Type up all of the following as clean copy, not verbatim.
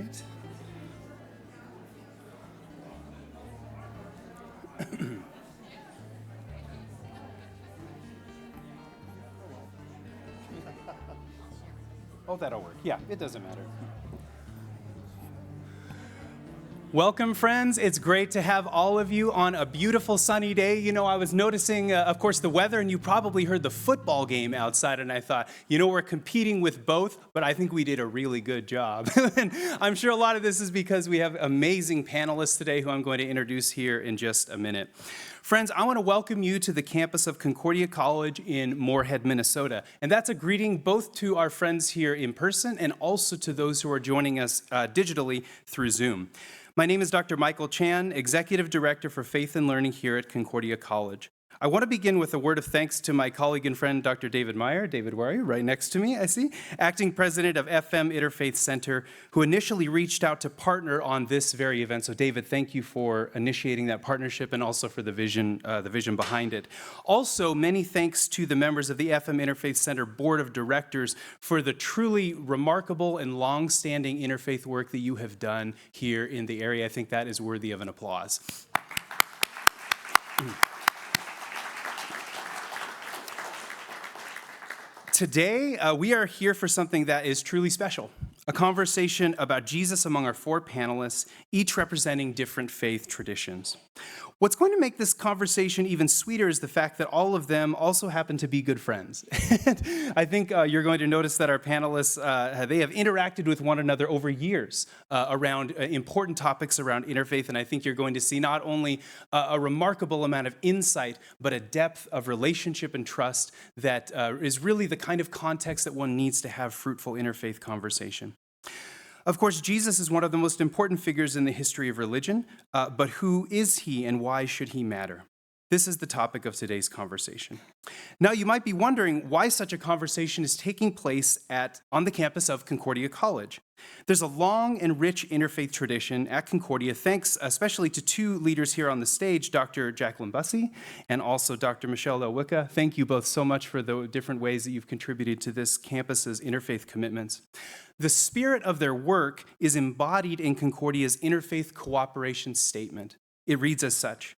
right. Oh, that'll work. Yeah, it doesn't matter. Welcome, friends. It's great to have all of you on a beautiful sunny day. You know, I was noticing, of course, the weather, and you probably heard the football game outside, and I thought, you know, we're competing with both, but I think we did a really good job. And I'm sure a lot of this is because we have amazing panelists today who I'm going to introduce here in just a minute. Friends, I want to welcome you to the campus of Concordia College in Moorhead, Minnesota. And that's a greeting both to our friends here in person and also to those who are joining us digitally through Zoom. My name is Dr. Michael Chan, Executive Director for Faith and Learning here at Concordia College. I want to begin with a word of thanks to my colleague and friend, Dr. David Meyer. David, where are you? Right next to me, I see. Acting President of FM Interfaith Center, who initially reached out to partner on this very event. So David, thank you for initiating that partnership and also for the vision behind it. Also, many thanks to the members of the FM Interfaith Center Board of Directors for the truly remarkable and long-standing interfaith work that you have done here in the area. I think that is worthy of an applause. Today, we are here for something that is truly special, a conversation about Jesus among our four panelists, each representing different faith traditions. What's going to make this conversation even sweeter is the fact that all of them also happen to be good friends. I think you're going to notice that our panelists, they have interacted with one another over years around important topics around interfaith, and I think you're going to see not only a remarkable amount of insight, but a depth of relationship and trust that is really the kind of context that one needs to have fruitful interfaith conversation. Of course, Jesus is one of the most important figures in the history of religion, but who is he and why should he matter? This is the topic of today's conversation. Now, you might be wondering why such a conversation is taking place on the campus of Concordia College. There's a long and rich interfaith tradition at Concordia, thanks especially to two leaders here on the stage, Dr. Jacqueline Bussey and also Dr. Michelle Lewicka. Thank you both so much for the different ways that you've contributed to this campus's interfaith commitments. The spirit of their work is embodied in Concordia's interfaith cooperation statement. It reads as such: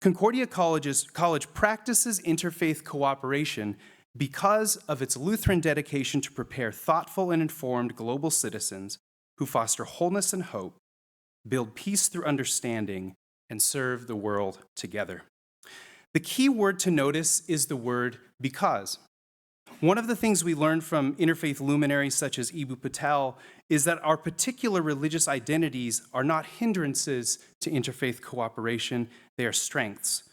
Concordia College practices interfaith cooperation because of its Lutheran dedication to prepare thoughtful and informed global citizens who foster wholeness and hope, build peace through understanding, and serve the world together. The key word to notice is the word because. One of the things we learn from interfaith luminaries such as Eboo Patel is that our particular religious identities are not hindrances to interfaith cooperation, they are strengths.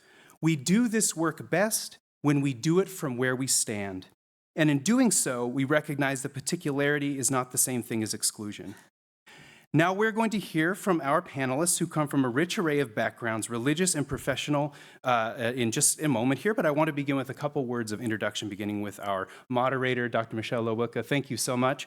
We do this work best when we do it from where we stand. And in doing so, we recognize that particularity is not the same thing as exclusion. Now we're going to hear from our panelists who come from a rich array of backgrounds, religious and professional, in just a moment here, but I want to begin with a couple words of introduction, beginning with our moderator, Dr. Michelle Lewicka. Thank you so much.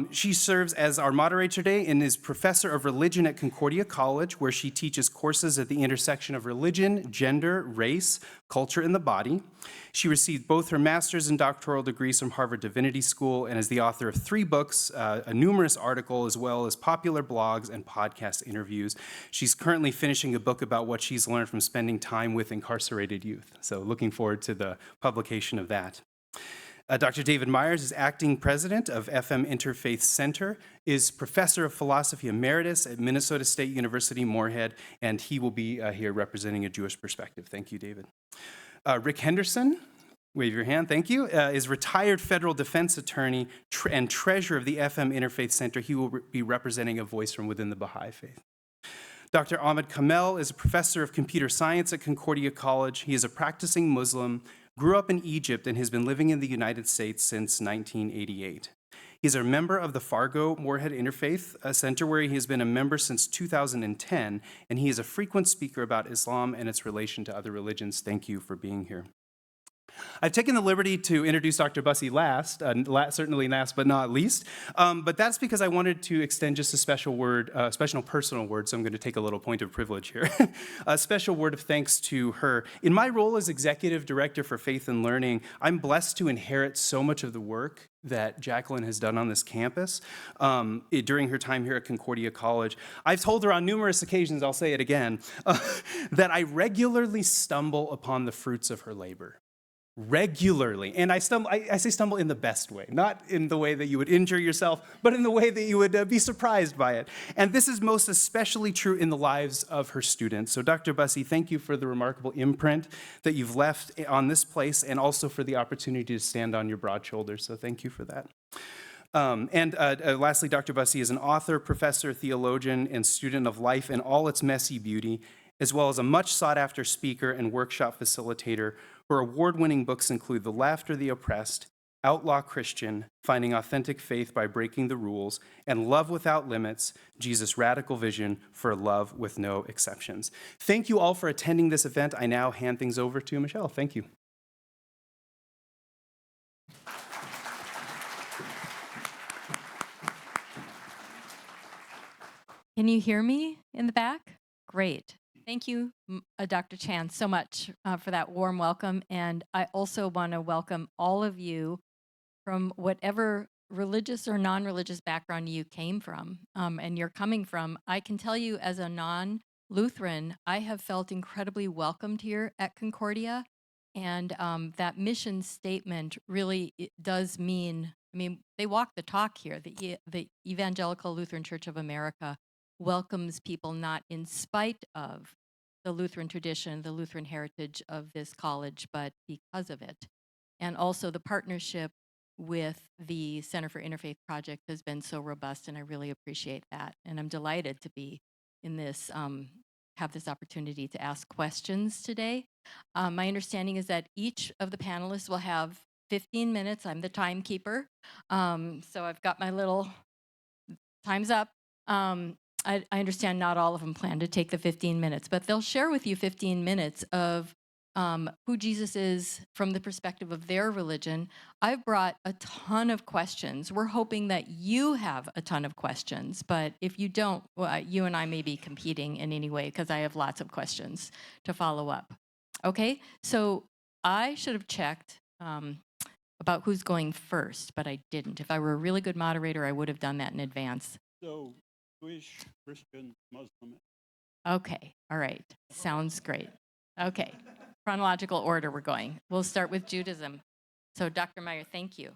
She serves as our moderator today and is professor of religion at Concordia College, where she teaches courses at the intersection of religion, gender, race, culture, and the body. She received both her master's and doctoral degrees from Harvard Divinity School and is the author of 3 books, a numerous article, as well as popular blogs and podcast interviews. She's currently finishing a book about what she's learned from spending time with incarcerated youth. So looking forward to the publication of that. Dr. David Myers is acting president of FM Interfaith Center, is professor of philosophy emeritus at Minnesota State University, Moorhead, and he will be here representing a Jewish perspective. Thank you, David. Rick Henderson, wave your hand, thank you, is retired federal defense attorney and treasurer of the FM Interfaith Center. He will be representing a voice from within the Baha'i faith. Dr. Ahmed Kamel is a professor of computer science at Concordia College. He is a practicing Muslim, grew up in Egypt, and has been living in the United States since 1988. He's a member of the Fargo Moorhead Interfaith Center, where he has been a member since 2010, and he is a frequent speaker about Islam and its relation to other religions. Thank you for being here. I've taken the liberty to introduce Dr. Bussey last, certainly last but not least, but that's because I wanted to extend just a special word, special personal word, so I'm going to take a little point of privilege here. A special word of thanks to her. In my role as Executive Director for Faith and Learning, I'm blessed to inherit so much of the work that Jacqueline has done on this campus during her time here at Concordia College. I've told her on numerous occasions, I'll say it again, that I regularly stumble upon the fruits of her labor. Regularly. And I say stumble in the best way, not in the way that you would injure yourself, but in the way that you would be surprised by it. And this is most especially true in the lives of her students. So Dr. Bussey, thank you for the remarkable imprint that you've left on this place and also for the opportunity to stand on your broad shoulders. So thank you for that. Lastly, Dr. Bussey is an author, professor, theologian, and student of life in all its messy beauty, as well as a much sought-after speaker and workshop facilitator. Her award-winning books include The Laughter of the Oppressed, Outlaw Christian, Finding Authentic Faith by Breaking the Rules, and Love Without Limits, Jesus' Radical Vision for Love with No Exceptions. Thank you all for attending this event. I now hand things over to Michelle. Thank you. Can you hear me in the back? Great. Thank you, Dr. Chan, so much for that warm welcome. And I also want to welcome all of you from whatever religious or non-religious background you came from and you're coming from. I can tell you as a non-Lutheran, I have felt incredibly welcomed here at Concordia. And that mission statement really does mean, they walk the talk here. The Evangelical Lutheran Church of America welcomes people not in spite of the Lutheran tradition, the Lutheran heritage of this college, but because of it. And also the partnership with the Center for Interfaith Project has been so robust, and I really appreciate that. And I'm delighted to be in this, have this opportunity to ask questions today. My understanding is that each of the panelists will have 15 minutes. I'm the timekeeper. So I've got my little time's up. I understand not all of them plan to take the 15 minutes, but they'll share with you 15 minutes of who Jesus is from the perspective of their religion. I've brought a ton of questions. We're hoping that you have a ton of questions, but if you don't, well, you and I may be competing in any way because I have lots of questions to follow up. Okay, so I should have checked about who's going first, but I didn't. If I were a really good moderator, I would have done that in advance. So, Jewish, Christian, Muslim. Okay, all right, sounds great. Okay, chronological order we're going. We'll start with Judaism. So Dr. Meyer, thank you.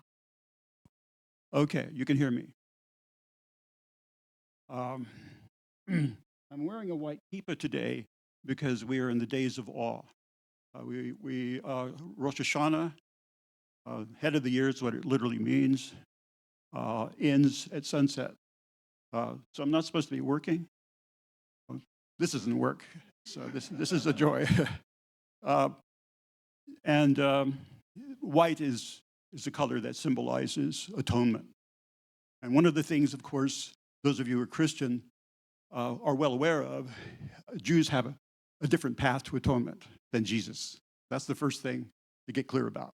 Okay, you can hear me. I'm wearing a white kippah today because we are in the days of awe. Rosh Hashanah, head of the year is what it literally means, ends at sunset. So I'm not supposed to be working. This isn't work, so this is a joy. White is a color that symbolizes atonement. And one of the things, of course, those of you who are Christian are well aware of, Jews have a different path to atonement than Jesus. That's the first thing to get clear about.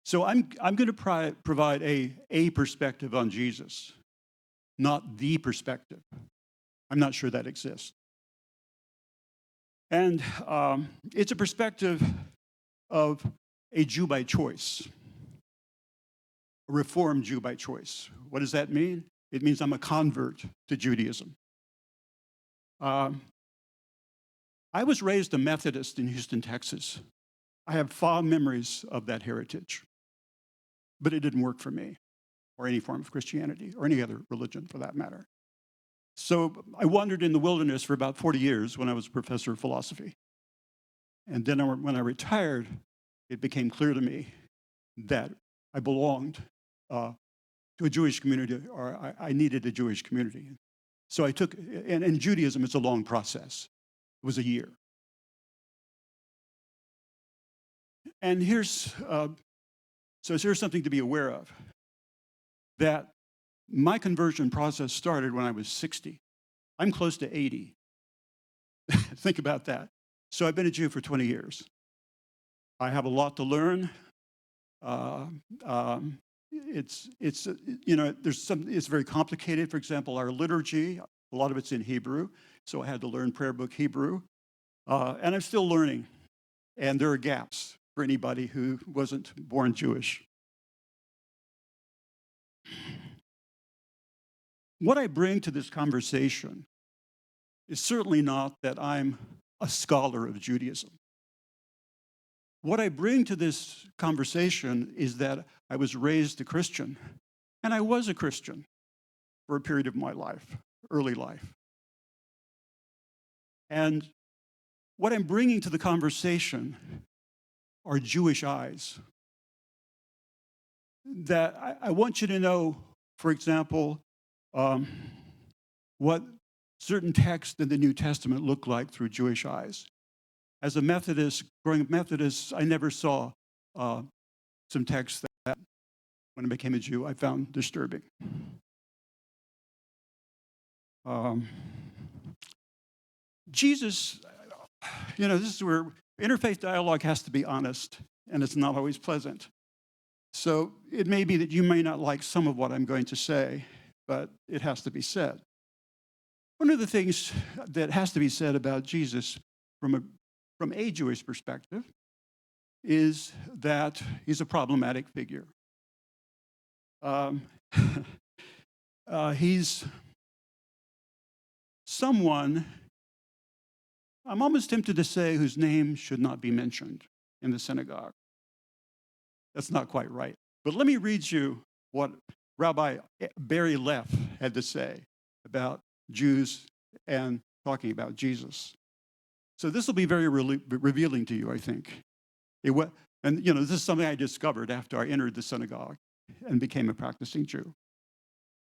So I'm going to provide a perspective on Jesus, not the perspective. I'm not sure that exists. And it's a perspective of a Jew by choice, a Reformed Jew by choice. What does that mean? It means I'm a convert to Judaism. I was raised a Methodist in Houston, Texas. I have fond memories of that heritage, but it didn't work for me, or any form of Christianity, or any other religion for that matter. So I wandered in the wilderness for about 40 years when I was a professor of philosophy. And then when I retired, it became clear to me that I belonged to a Jewish community, or I needed a Jewish community. So I took, and Judaism is a long process. It was a year. And here's something to be aware of, that my conversion process started when I was 60. I'm close to 80. Think about that. So I've been a Jew for 20 years. I have a lot to learn. It's very complicated. For example, our liturgy, a lot of it's in Hebrew, so I had to learn prayer book Hebrew. And I'm still learning. And there are gaps for anybody who wasn't born Jewish. What I bring to this conversation is certainly not that I'm a scholar of Judaism. What I bring to this conversation is that I was raised a Christian, and I was a Christian for a period of my life, early life. And what I'm bringing to the conversation are Jewish eyes. That I want you to know, for example, what certain texts in the New Testament look like through Jewish eyes. As a Methodist, growing up Methodist, I never saw some texts that, when I became a Jew, I found disturbing. Jesus, this is where interfaith dialogue has to be honest, and it's not always pleasant. So it may be that you may not like some of what I'm going to say, but it has to be said. One of the things that has to be said about Jesus from a Jewish perspective is that he's a problematic figure. He's someone, I'm almost tempted to say, whose name should not be mentioned in the synagogue. That's not quite right. But let me read you what Rabbi Barry Leff had to say about Jews and talking about Jesus. So this will be very revealing to you, I think. This is something I discovered after I entered the synagogue and became a practicing Jew.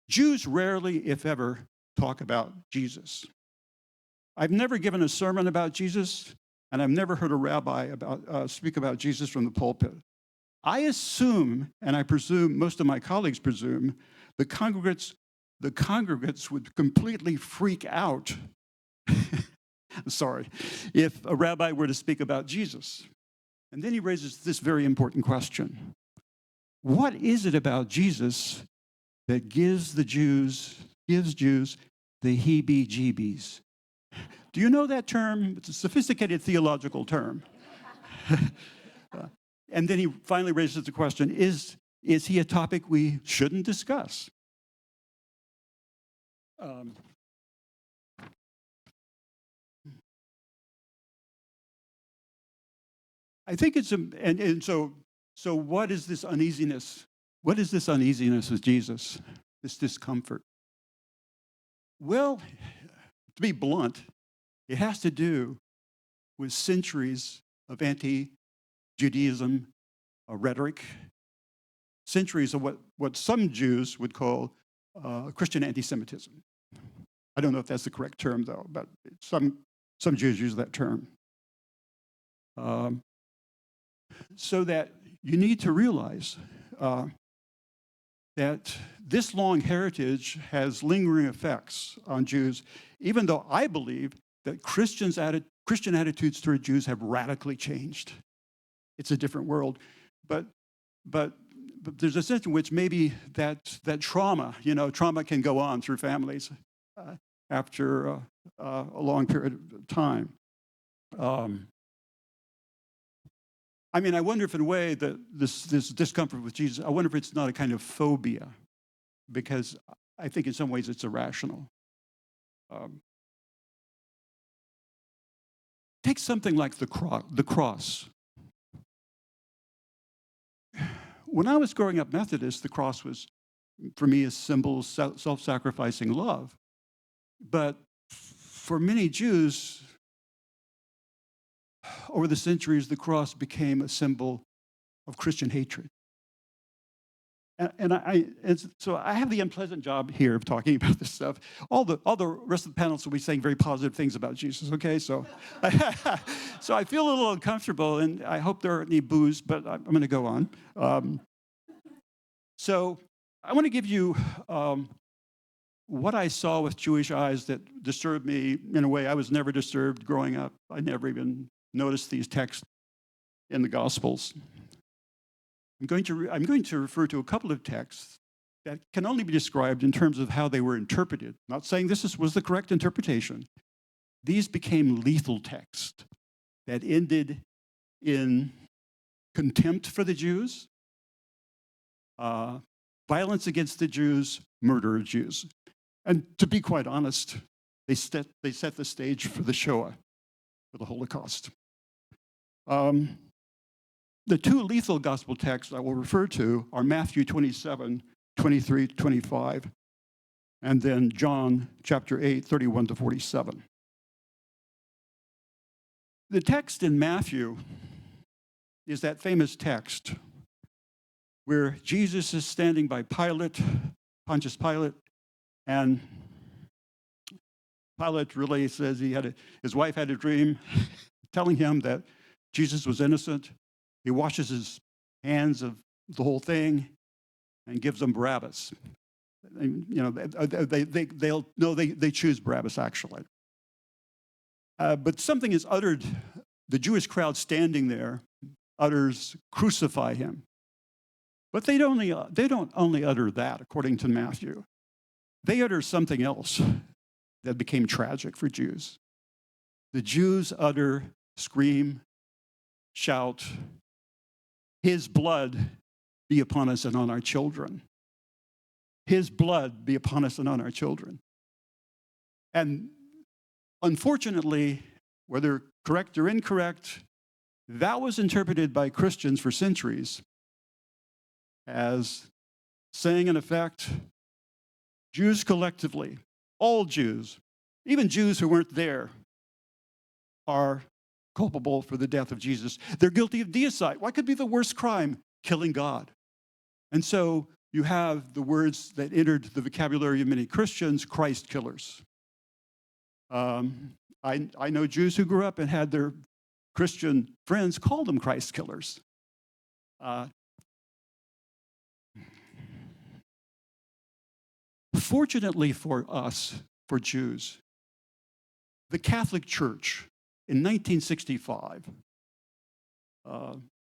Jews rarely, if ever, talk about Jesus. I've never given a sermon about Jesus, and I've never heard a rabbi speak about Jesus from the pulpit. I assume, and I presume most of my colleagues presume, the congregates would completely freak out, sorry, if a rabbi were to speak about Jesus. And then he raises this very important question. What is it about Jesus that gives Jews the heebie-jeebies? Do you know that term? It's a sophisticated theological term. And then he finally raises the question, is he a topic we shouldn't discuss? I think it's, so what is this uneasiness? What is this uneasiness with Jesus, this discomfort? Well, to be blunt, it has to do with centuries of anti-Judaism rhetoric, centuries of what some Jews would call Christian anti-Semitism. I don't know if that's the correct term, though, but some Jews use that term. So that you need to realize that this long heritage has lingering effects on Jews, even though I believe that Christian attitudes toward Jews have radically changed. It's a different world. But there's a sense in which maybe that trauma can go on through families after a long period of time. I wonder if in a way that this discomfort with Jesus, I wonder if it's not a kind of phobia, because I think in some ways it's irrational. Take something like the cross. When I was growing up Methodist, the cross was, for me, a symbol of self-sacrificing love. But for many Jews, over the centuries, the cross became a symbol of Christian hatred. And so I have the unpleasant job here of talking about this stuff. All the rest of the panelists will be saying very positive things about Jesus, okay? So, so I feel a little uncomfortable, and I hope there aren't any boos, but I'm going to go on. So I want to give you what I saw with Jewish eyes that disturbed me in a way I was never disturbed growing up. I never even noticed these texts in the Gospels. I'm going to refer to a couple of texts that can only be described in terms of how they were interpreted. I'm not saying this was the correct interpretation. These became lethal texts that ended in contempt for the Jews, violence against the Jews, murder of Jews. And to be quite honest, they set the stage for the Shoah, for the Holocaust. The two lethal gospel texts I will refer to are Matthew 27, 23 to 25, and then John chapter 8, 31 to 47. The text in Matthew is that famous text where Jesus is standing by Pontius Pilate, and Pilate really says his wife had a dream telling him that Jesus was innocent. He washes his hands of the whole thing and gives them Barabbas. And, they choose Barabbas actually. But something is uttered. The Jewish crowd standing there utters, "Crucify him." But they don't only utter that, according to Matthew. They utter something else that became tragic for Jews. The Jews utter, scream, shout, "His blood be upon us and on our children. His blood be upon us and on our children." And unfortunately, whether correct or incorrect, that was interpreted by Christians for centuries as saying, in effect, Jews collectively, all Jews, even Jews who weren't there, are culpable for the death of Jesus. They're guilty of deicide. What could be the worst crime? Killing God. And so you have the words that entered the vocabulary of many Christians, Christ killers. I know Jews who grew up and had their Christian friends call them Christ killers. Fortunately for us, for Jews, the Catholic Church in 1965,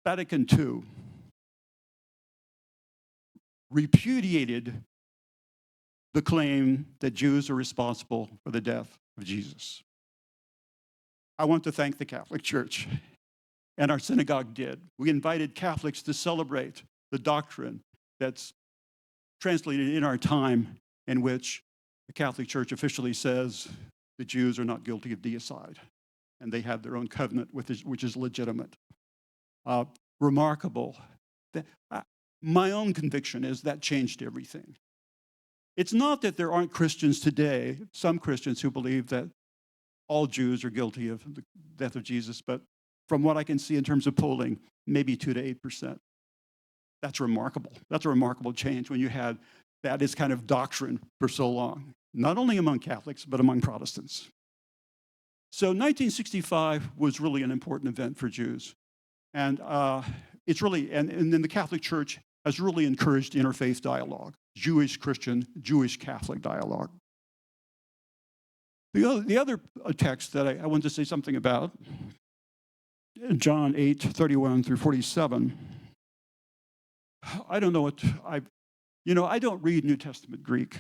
Vatican II, repudiated the claim that Jews are responsible for the death of Jesus. I want to thank the Catholic Church, and our synagogue did. We invited Catholics to celebrate the doctrine that's translated in our time, in which the Catholic Church officially says the Jews are not guilty of deicide, and they have their own covenant, which is legitimate. Remarkable. My own conviction is that changed everything. It's not that there aren't Christians today, some Christians who believe that all Jews are guilty of the death of Jesus, but from what I can see in terms of polling, maybe 2 to 8%. That's remarkable. That's a remarkable change when you had that is kind of doctrine for so long, not only among Catholics, but among Protestants. So 1965 was really an important event for Jews. And it's really, and then the Catholic Church has really encouraged interfaith dialogue, Jewish Christian, Jewish Catholic dialogue. The other text that I want to say something about, John 8, 31 through 47. I don't know what, I don't read New Testament Greek,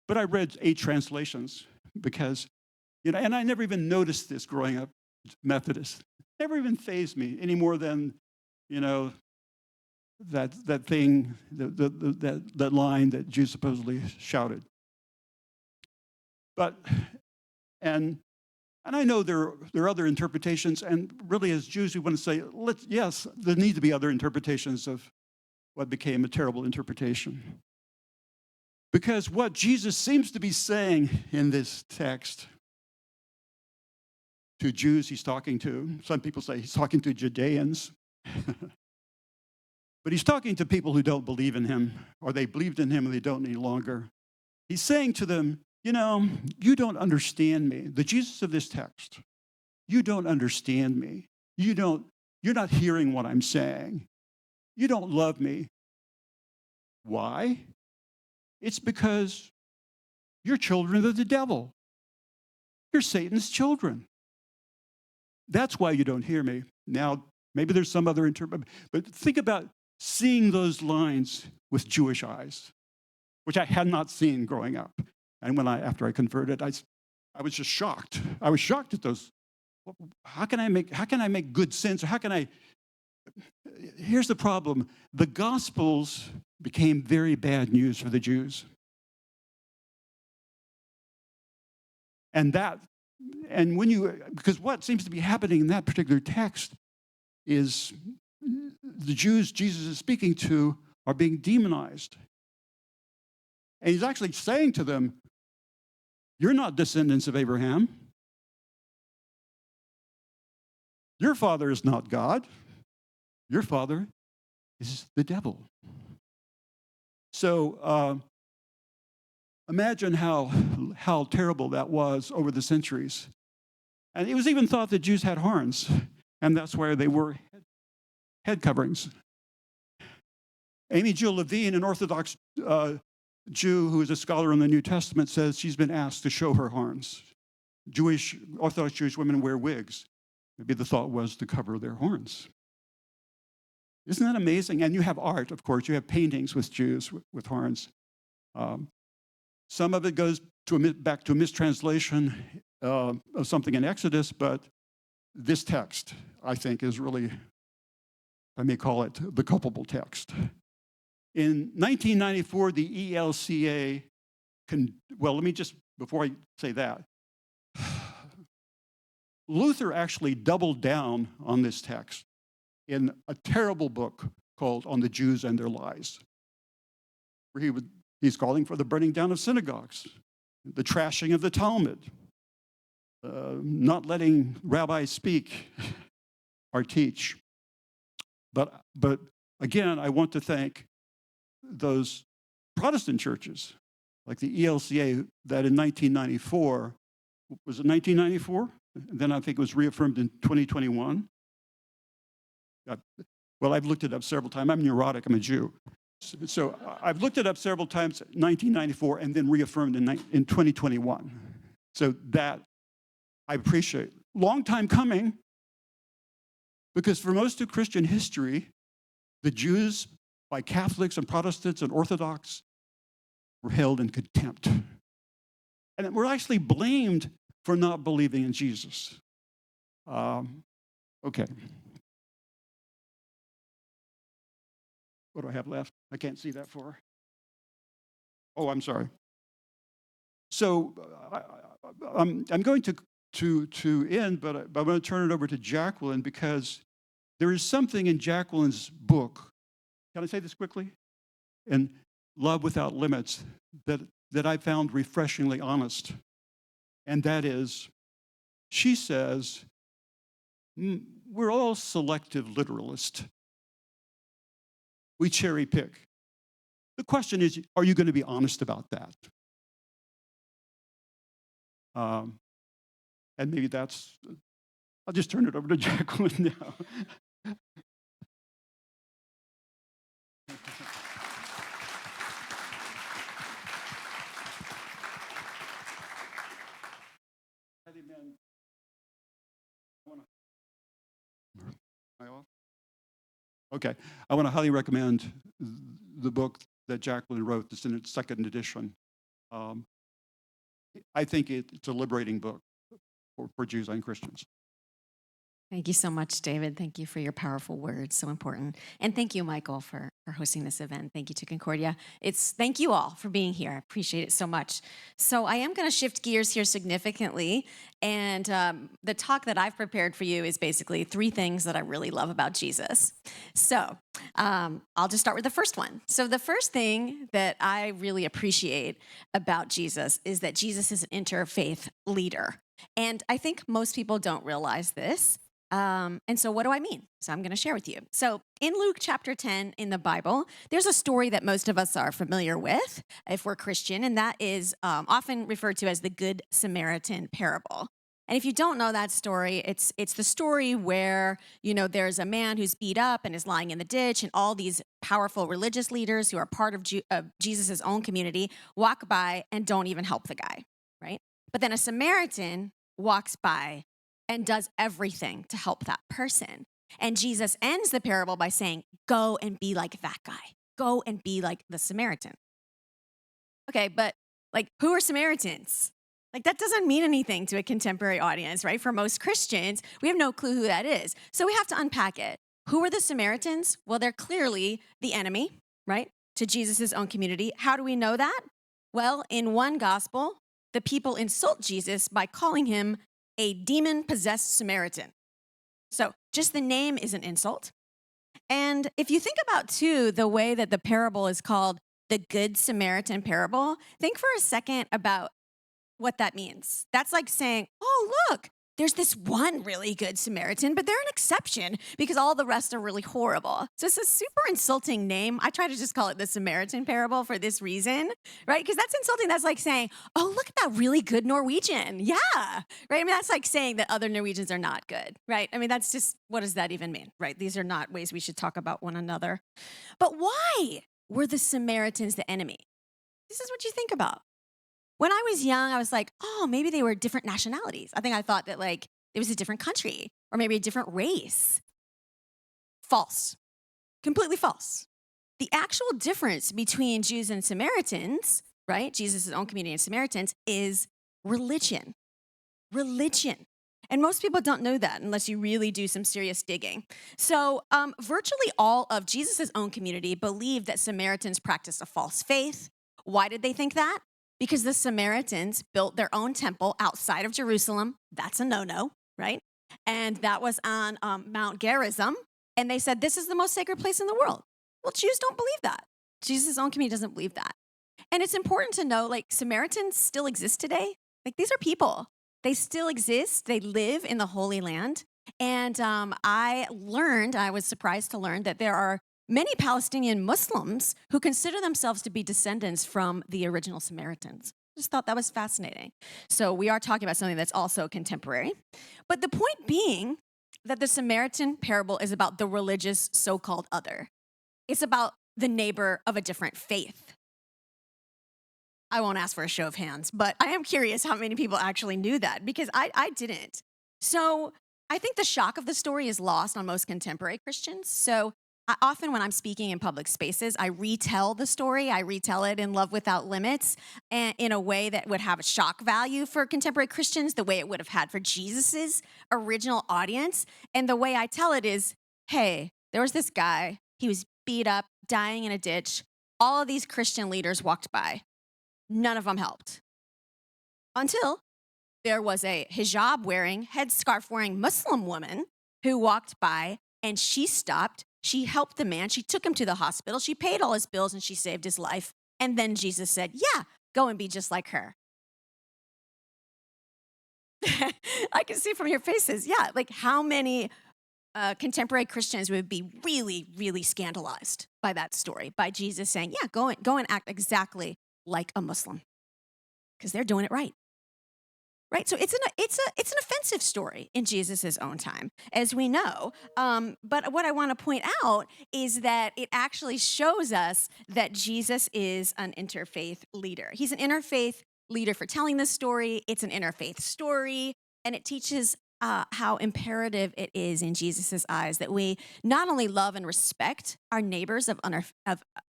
but I read 8 translations because, and I never even noticed this growing up Methodist. Never even fazed me any more than, that thing, that line that Jews supposedly shouted. But, and I know there are other interpretations, and really as Jews we want to say, yes, there need to be other interpretations of what became a terrible interpretation. Because what Jesus seems to be saying in this text to Jews he's talking to, some people say he's talking to Judeans, but he's talking to people who don't believe in him, or they believed in him and they don't any longer. He's saying to them, you don't understand me. The Jesus of this text, you don't understand me. You're not hearing what I'm saying. You don't love me. Why? It's because you're children of the devil. You're Satan's children. That's why you don't hear me. Now, Maybe there's some other interpretation. But think about seeing those lines with Jewish eyes, which I had not seen growing up. And after I converted, I was just shocked. I was shocked at those. How can I make good sense? Or here's the problem. The Gospels became very bad news for the Jews. Because what seems to be happening in that particular text is the Jews Jesus is speaking to are being demonized. And he's actually saying to them, you're not descendants of Abraham. Your father is not God. Your father is the devil. So imagine how terrible that was over the centuries. And it was even thought that Jews had horns, and that's why they wore head coverings. Amy Jill Levine, an Orthodox Jew who is a scholar in the New Testament, says she's been asked to show her horns. Orthodox Jewish women wear wigs. Maybe the thought was to cover their horns. Isn't that amazing? And you have art, of course. You have paintings with Jews with horns. Some of it goes back to a mistranslation of something in Exodus, but this text, I think, is really, I may call it the culpable text. In 1994, the ELCA, let me just, before I say that, Luther actually doubled down on this text in a terrible book called On the Jews and Their Lies, where he's calling for the burning down of synagogues, the trashing of the Talmud, not letting rabbis speak or teach. But again, I want to thank those Protestant churches, like the ELCA, that in 1994, was it 1994? Then I think it was reaffirmed in 2021. Well, I've looked it up several times. I'm neurotic, I'm a Jew. So I've looked it up several times, 1994, and then reaffirmed in 2021. So that I appreciate. Long time coming, because for most of Christian history, the Jews, by Catholics and Protestants and Orthodox, were held in contempt. And we're actually blamed for not believing in Jesus. Okay. What do I have left? I can't see that far. Oh, I'm sorry. So I'm going to end, but I'm going to turn it over to Jacqueline, because there is something in Jacqueline's book. Can I say this quickly? In Love Without Limits, that I found refreshingly honest. And that is, she says, we're all selective literalists. We cherry pick. The question is, are you going to be honest about that? And maybe I'll just turn it over to Jacqueline now. Okay, I want to highly recommend the book that Jacqueline wrote. It's in its second edition. I think it's a liberating book for Jews and Christians. Thank you so much, David. Thank you for your powerful words, so important. And thank you, Michael, for hosting this event. Thank you to Concordia. Thank you all for being here. I appreciate it so much. So I am going to shift gears here significantly. And the talk that I've prepared for you is basically 3 things that I really love about Jesus. So I'll just start with the first one. So the first thing that I really appreciate about Jesus is that Jesus is an interfaith leader. And I think most people don't realize this. And so what do I mean? So I'm going to share with you. So in Luke chapter 10 in the Bible, there's a story that most of us are familiar with if we're Christian, and that is often referred to as the Good Samaritan parable. And if you don't know that story, it's the story where, there's a man who's beat up and is lying in the ditch, and all these powerful religious leaders who are part of Jesus' own community walk by and don't even help the guy, right? But then a Samaritan walks by and does everything to help that person. And Jesus ends the parable by saying, go and be like that guy. Go and be like the Samaritan. Okay, but like, who are Samaritans? Like, that doesn't mean anything to a contemporary audience, right? For most Christians, we have no clue who that is. So we have to unpack it. Who are the Samaritans? Well, they're clearly the enemy, right? To Jesus' own community. How do we know that? Well, in one gospel, the people insult Jesus by calling him a demon-possessed Samaritan. So just the name is an insult. And if you think about, too, the way that the parable is called the Good Samaritan parable, think for a second about what that means. That's like saying, oh, look, there's this one really good Samaritan, but they're an exception because all the rest are really horrible. So it's a super insulting name. I try to just call it the Samaritan parable for this reason, right? Because that's insulting. That's like saying, oh, look at that really good Norwegian. Yeah, right? I mean, that's like saying that other Norwegians are not good, right? I mean, that's just, what does that even mean, right? These are not ways we should talk about one another. But why were the Samaritans the enemy? This is what you think about. When I was young, I was like, oh, maybe they were different nationalities. I think I thought that like it was a different country or maybe a different race. False. Completely false. The actual difference between Jews and Samaritans, right, Jesus' own community and Samaritans, is religion. Religion. And most people don't know that unless you really do some serious digging. So virtually all of Jesus' own community believed that Samaritans practiced a false faith. Why did they think that? Because the Samaritans built their own temple outside of Jerusalem. That's a no-no, right? And that was on Mount Gerizim. And they said, this is the most sacred place in the world. Well, Jews don't believe that. Jesus' own community doesn't believe that. And it's important to know, like, Samaritans still exist today. Like, these are people. They still exist. They live in the Holy Land. And I was surprised to learn that there are many Palestinian Muslims who consider themselves to be descendants from the original Samaritans. Just thought that was fascinating. So we are talking about something that's also contemporary. But the point being that the Samaritan parable is about the religious so-called other. It's about the neighbor of a different faith. I won't ask for a show of hands, but I am curious how many people actually knew that because I didn't. So I think the shock of the story is lost on most contemporary Christians. So often when I'm speaking in public spaces, I retell the story. I retell it in Love Without Limits and in a way that would have a shock value for contemporary Christians, the way it would have had for Jesus's original audience. And the way I tell it is, hey, there was this guy. He was beat up, dying in a ditch. All of these Christian leaders walked by. None of them helped. Until there was a hijab-wearing, headscarf-wearing Muslim woman who walked by, and she stopped. She helped the man. She took him to the hospital. She paid all his bills, and she saved his life. And then Jesus said, yeah, go and be just like her. I can see from your faces, yeah, like how many contemporary Christians would be really, really scandalized by that story, by Jesus saying, yeah, go and act exactly like a Muslim, because they're doing it right. Right? So it's an offensive story in Jesus' own time, as we know. But what I want to point out is that it actually shows us that Jesus is an interfaith leader. He's an interfaith leader for telling this story. It's an interfaith story, and it teaches how imperative it is in Jesus' eyes that we not only love and respect our neighbors of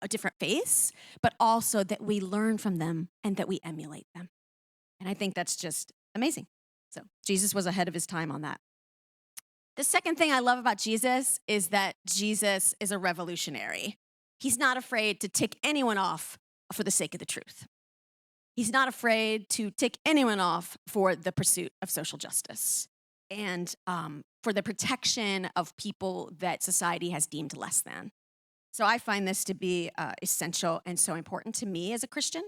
different faiths, but also that we learn from them and that we emulate them. And I think that's just amazing. So Jesus was ahead of his time on that. The second thing I love about Jesus is that Jesus is a revolutionary. He's not afraid to tick anyone off for the sake of the truth. He's not afraid to tick anyone off for the pursuit of social justice and for the protection of people that society has deemed less than. So I find this to be essential and so important to me as a Christian.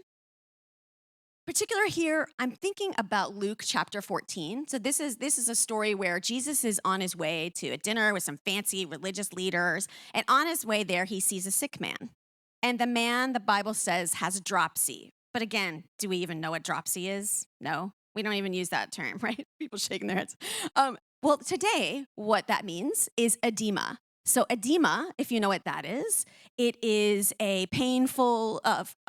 Particular here, I'm thinking about Luke chapter 14. So this is a story where Jesus is on his way to a dinner with some fancy religious leaders, and on his way there, he sees a sick man. And the man, the Bible says, has dropsy. But again, do we even know what dropsy is? No, we don't even use that term, right? People shaking their heads. Well, today, what that means is edema. So edema, if you know what that is, it is a painful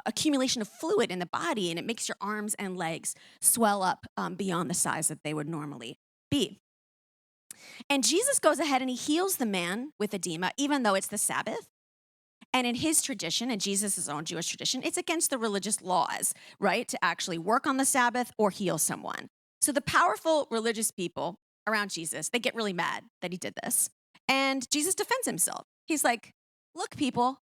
accumulation of fluid in the body, and it makes your arms and legs swell up beyond the size that they would normally be. And Jesus goes ahead and he heals the man with edema, even though it's the Sabbath. And in his tradition, in Jesus' own Jewish tradition, it's against the religious laws, right, to actually work on the Sabbath or heal someone. So the powerful religious people around Jesus, they get really mad that he did this. And Jesus defends himself. He's like, look, people,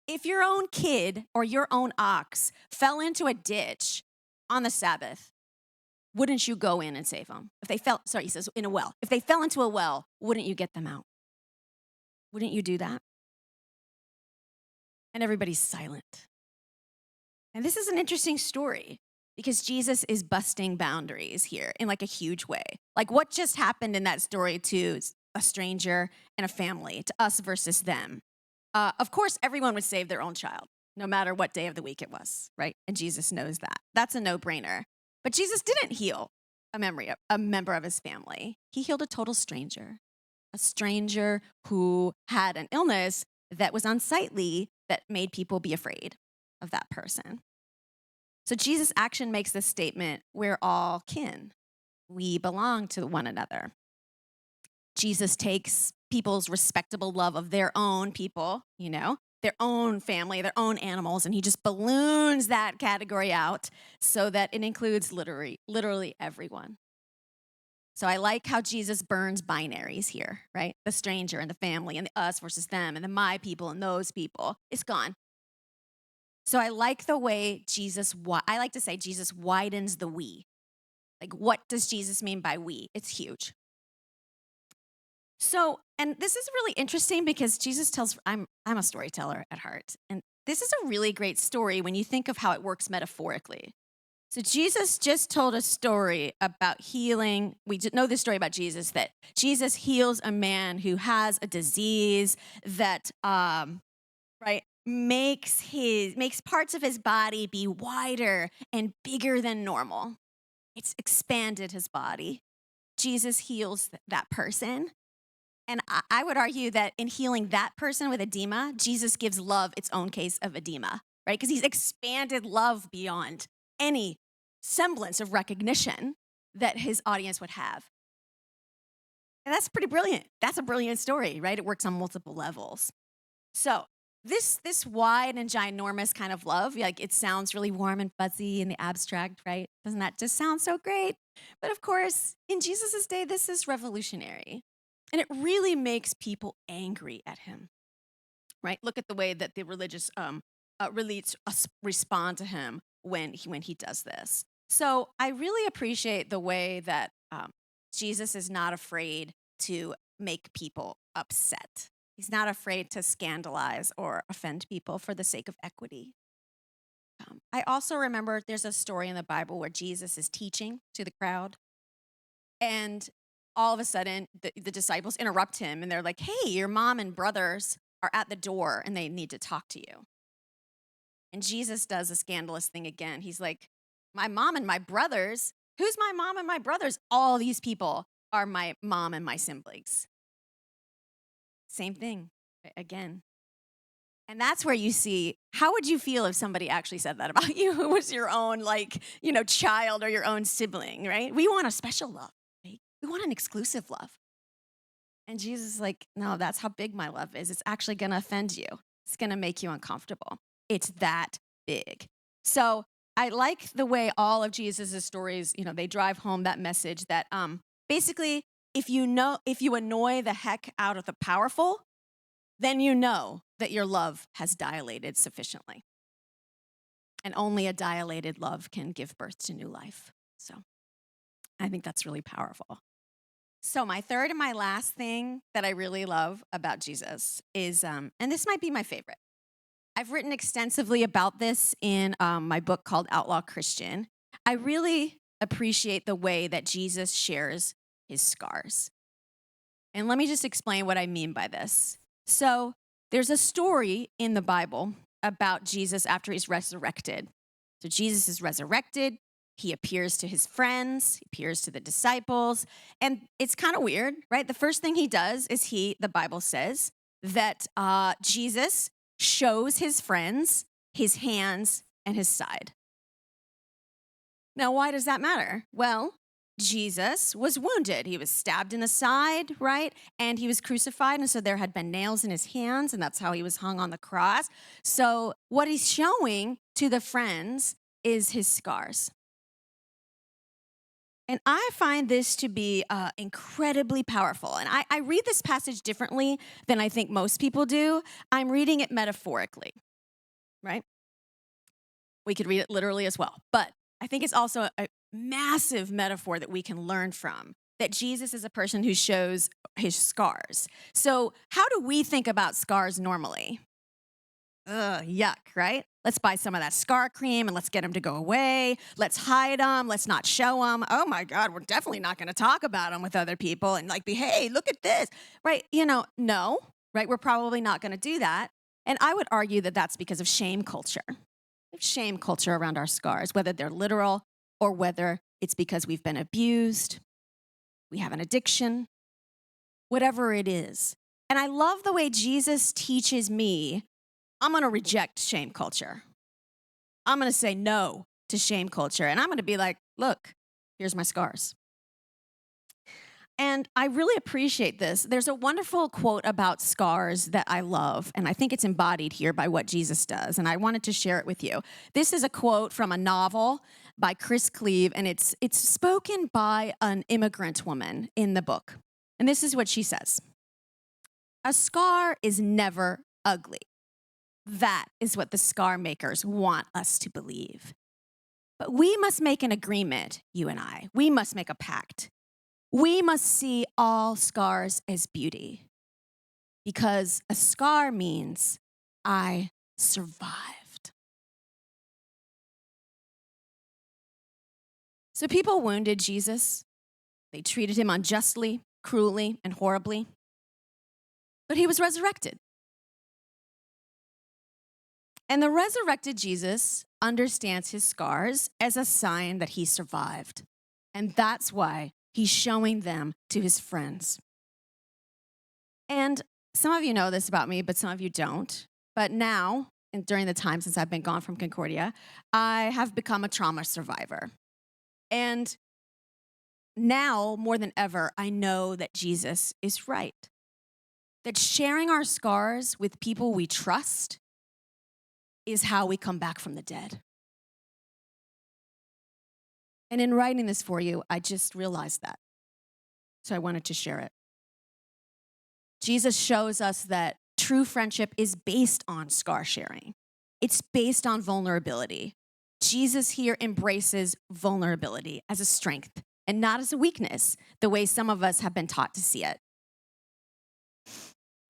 if your own kid or your own ox fell into a ditch on the Sabbath, wouldn't you go in and save them? If they fell, sorry, he says, in a well. If they fell into a well, wouldn't you get them out? Wouldn't you do that? And everybody's silent. And this is an interesting story because Jesus is busting boundaries here in like a huge way. Like what just happened in that story to a stranger and a family, to us versus them. Of course, everyone would save their own child, no matter what day of the week it was, right? And Jesus knows that. That's a no-brainer. But Jesus didn't heal a member of his family. He healed a total stranger, a stranger who had an illness that was unsightly that made people be afraid of that person. So Jesus' action makes this statement, we're all kin. We belong to one another. Jesus takes people's respectable love of their own people, their own family, their own animals, and he just balloons that category out so that it includes literally everyone. So I like how Jesus burns binaries here, right? The stranger and the family and the us versus them and the my people and those people. It's gone. So I like the way I like to say Jesus widens the we. Like, what does Jesus mean by we? It's huge. So, and this is really interesting because Jesus tells, I'm a storyteller at heart. And this is a really great story when you think of how it works metaphorically. So Jesus just told a story about healing. We know this story about Jesus, that Jesus heals a man who has a disease that, makes parts of his body be wider and bigger than normal. It's expanded his body. Jesus heals that person. And I would argue that in healing that person with edema, Jesus gives love its own case of edema, right? Because he's expanded love beyond any semblance of recognition that his audience would have. And that's pretty brilliant. That's a brilliant story, right? It works on multiple levels. So this wide and ginormous kind of love, like it sounds really warm and fuzzy in the abstract, right? Doesn't that just sound so great? But of course, in Jesus' day, this is revolutionary. And it really makes people angry at him, right? Look at the way that the religious elites respond to him when he does this. So I really appreciate the way that Jesus is not afraid to make people upset. He's not afraid to scandalize or offend people for the sake of equity. I also remember there's a story in the Bible where Jesus is teaching to the crowd, and all of a sudden the disciples interrupt him, and they're like, hey, your mom and brothers are at the door, and they need to talk to you. And Jesus does a scandalous thing again. He's like, my mom and my brothers? Who's my mom and my brothers? All these people are my mom and my siblings. Same thing again. And that's where you see, how would you feel if somebody actually said that about you, who was your own, child or your own sibling, right? We want a special love, right? We want an exclusive love. And Jesus is like, no, that's how big my love is. It's actually going to offend you. It's going to make you uncomfortable. It's that big. So I like the way all of Jesus' stories, they drive home that message that basically, if you annoy the heck out of the powerful, then you know that your love has dilated sufficiently. And only a dilated love can give birth to new life. So I think that's really powerful. So my third and my last thing that I really love about Jesus is, and this might be my favorite. I've written extensively about this in my book called Outlaw Christian. I really appreciate the way that Jesus shares his scars. And let me just explain what I mean by this. So there's a story in the Bible about Jesus after he's resurrected. So Jesus is resurrected. He appears to his friends, he appears to the disciples, and it's kind of weird, right? The first thing he does is the Bible says that Jesus shows his friends his hands and his side. Now, why does that matter? Well, Jesus was wounded. He was stabbed in the side, right? And he was crucified. And so there had been nails in his hands, and that's how he was hung on the cross. So what he's showing to the friends is his scars. And I find this to be incredibly powerful. And I read this passage differently than I think most people do. I'm reading it metaphorically, right? We could read it literally as well. But I think it's also a massive metaphor that we can learn from, that Jesus is a person who shows his scars. So how do we think about scars normally? Ugh, yuck, right? Let's buy some of that scar cream and let's get them to go away. Let's hide them. Let's not show them. Oh my God, we're definitely not going to talk about them with other people and like be, hey, look at this, right? No, right? We're probably not going to do that. And I would argue that that's because of shame culture. We have shame culture around our scars, whether they're literal or whether it's because we've been abused, we have an addiction, whatever it is. And I love the way Jesus teaches me I'm going to reject shame culture. I'm going to say no to shame culture. And I'm going to be like, look, here's my scars. And I really appreciate this. There's a wonderful quote about scars that I love, and I think it's embodied here by what Jesus does, and I wanted to share it with you. This is a quote from a novel by Chris Cleave, and it's spoken by an immigrant woman in the book. And this is what she says. A scar is never ugly. That is what the scar makers want us to believe. But we must make an agreement, you and I. We must make a pact. We must see all scars as beauty, because a scar means I survived. So people wounded Jesus. They treated him unjustly, cruelly, and horribly. But he was resurrected. And the resurrected Jesus understands his scars as a sign that he survived. And that's why he's showing them to his friends. And some of you know this about me, but some of you don't. But now, and during the time since I've been gone from Concordia, I have become a trauma survivor. And now, more than ever, I know that Jesus is right. That sharing our scars with people we trust is how we come back from the dead. And in writing this for you, I just realized that. So I wanted to share it. Jesus shows us that true friendship is based on scar sharing. It's based on vulnerability. Jesus here embraces vulnerability as a strength and not as a weakness, the way some of us have been taught to see it.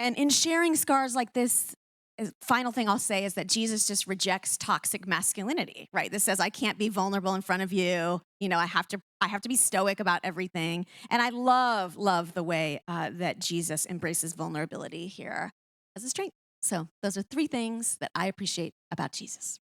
And in sharing scars like this, final thing I'll say is that Jesus just rejects toxic masculinity, right? This says, I can't be vulnerable in front of you. I have to be stoic about everything. And I love the way that Jesus embraces vulnerability here as a strength. So those are 3 things that I appreciate about Jesus.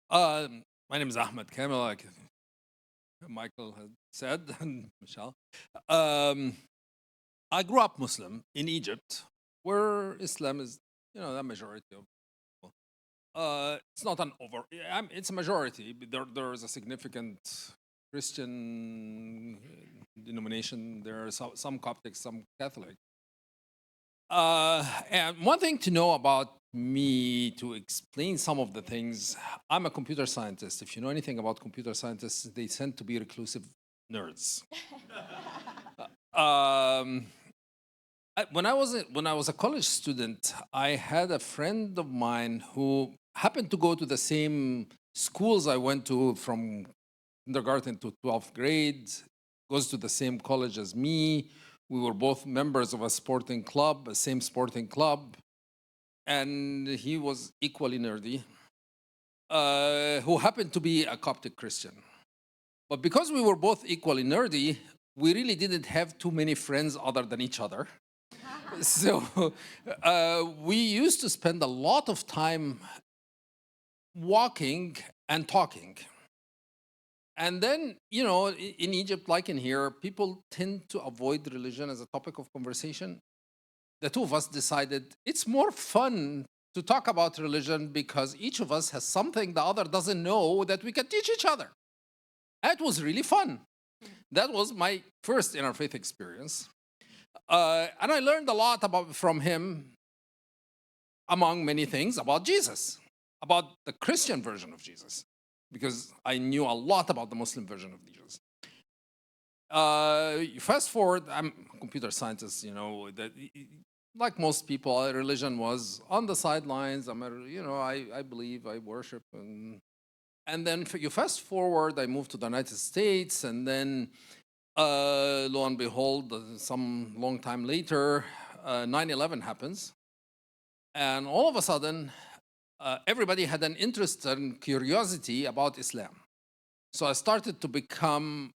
My name is Ahmed Kamel, like Michael had said, and Michelle. I grew up Muslim in Egypt, where Islam is, the majority of people. It's not it's a majority. But there is a significant Christian denomination. There are some Coptic, some Catholic. And one thing to know about me, to explain some of the things, I'm a computer scientist. If you know anything about computer scientists, they tend to be reclusive nerds. When I was a college student, I had a friend of mine who happened to go to the same schools I went to, from kindergarten to 12th grade, goes to the same college as me. We were both members of a sporting club, a same sporting club, and he was equally nerdy, who happened to be a Coptic Christian. But because we were both equally nerdy, we really didn't have too many friends other than each other. So we used to spend a lot of time walking and talking. And then, in Egypt, like in here, people tend to avoid religion as a topic of conversation. The two of us decided it's more fun to talk about religion because each of us has something the other doesn't know that we can teach each other. That was really fun. That was my first interfaith experience. And I learned a lot from him, among many things, about Jesus, about the Christian version of Jesus, because I knew a lot about the Muslim version of Jesus. Fast forward, I'm a computer scientist, that like most people, religion was on the sidelines. I believe, I worship, and then you fast forward, I moved to the United States, and then lo and behold, some long time later, 9/11 happens, and all of a sudden, everybody had an interest and curiosity about Islam. So I started to become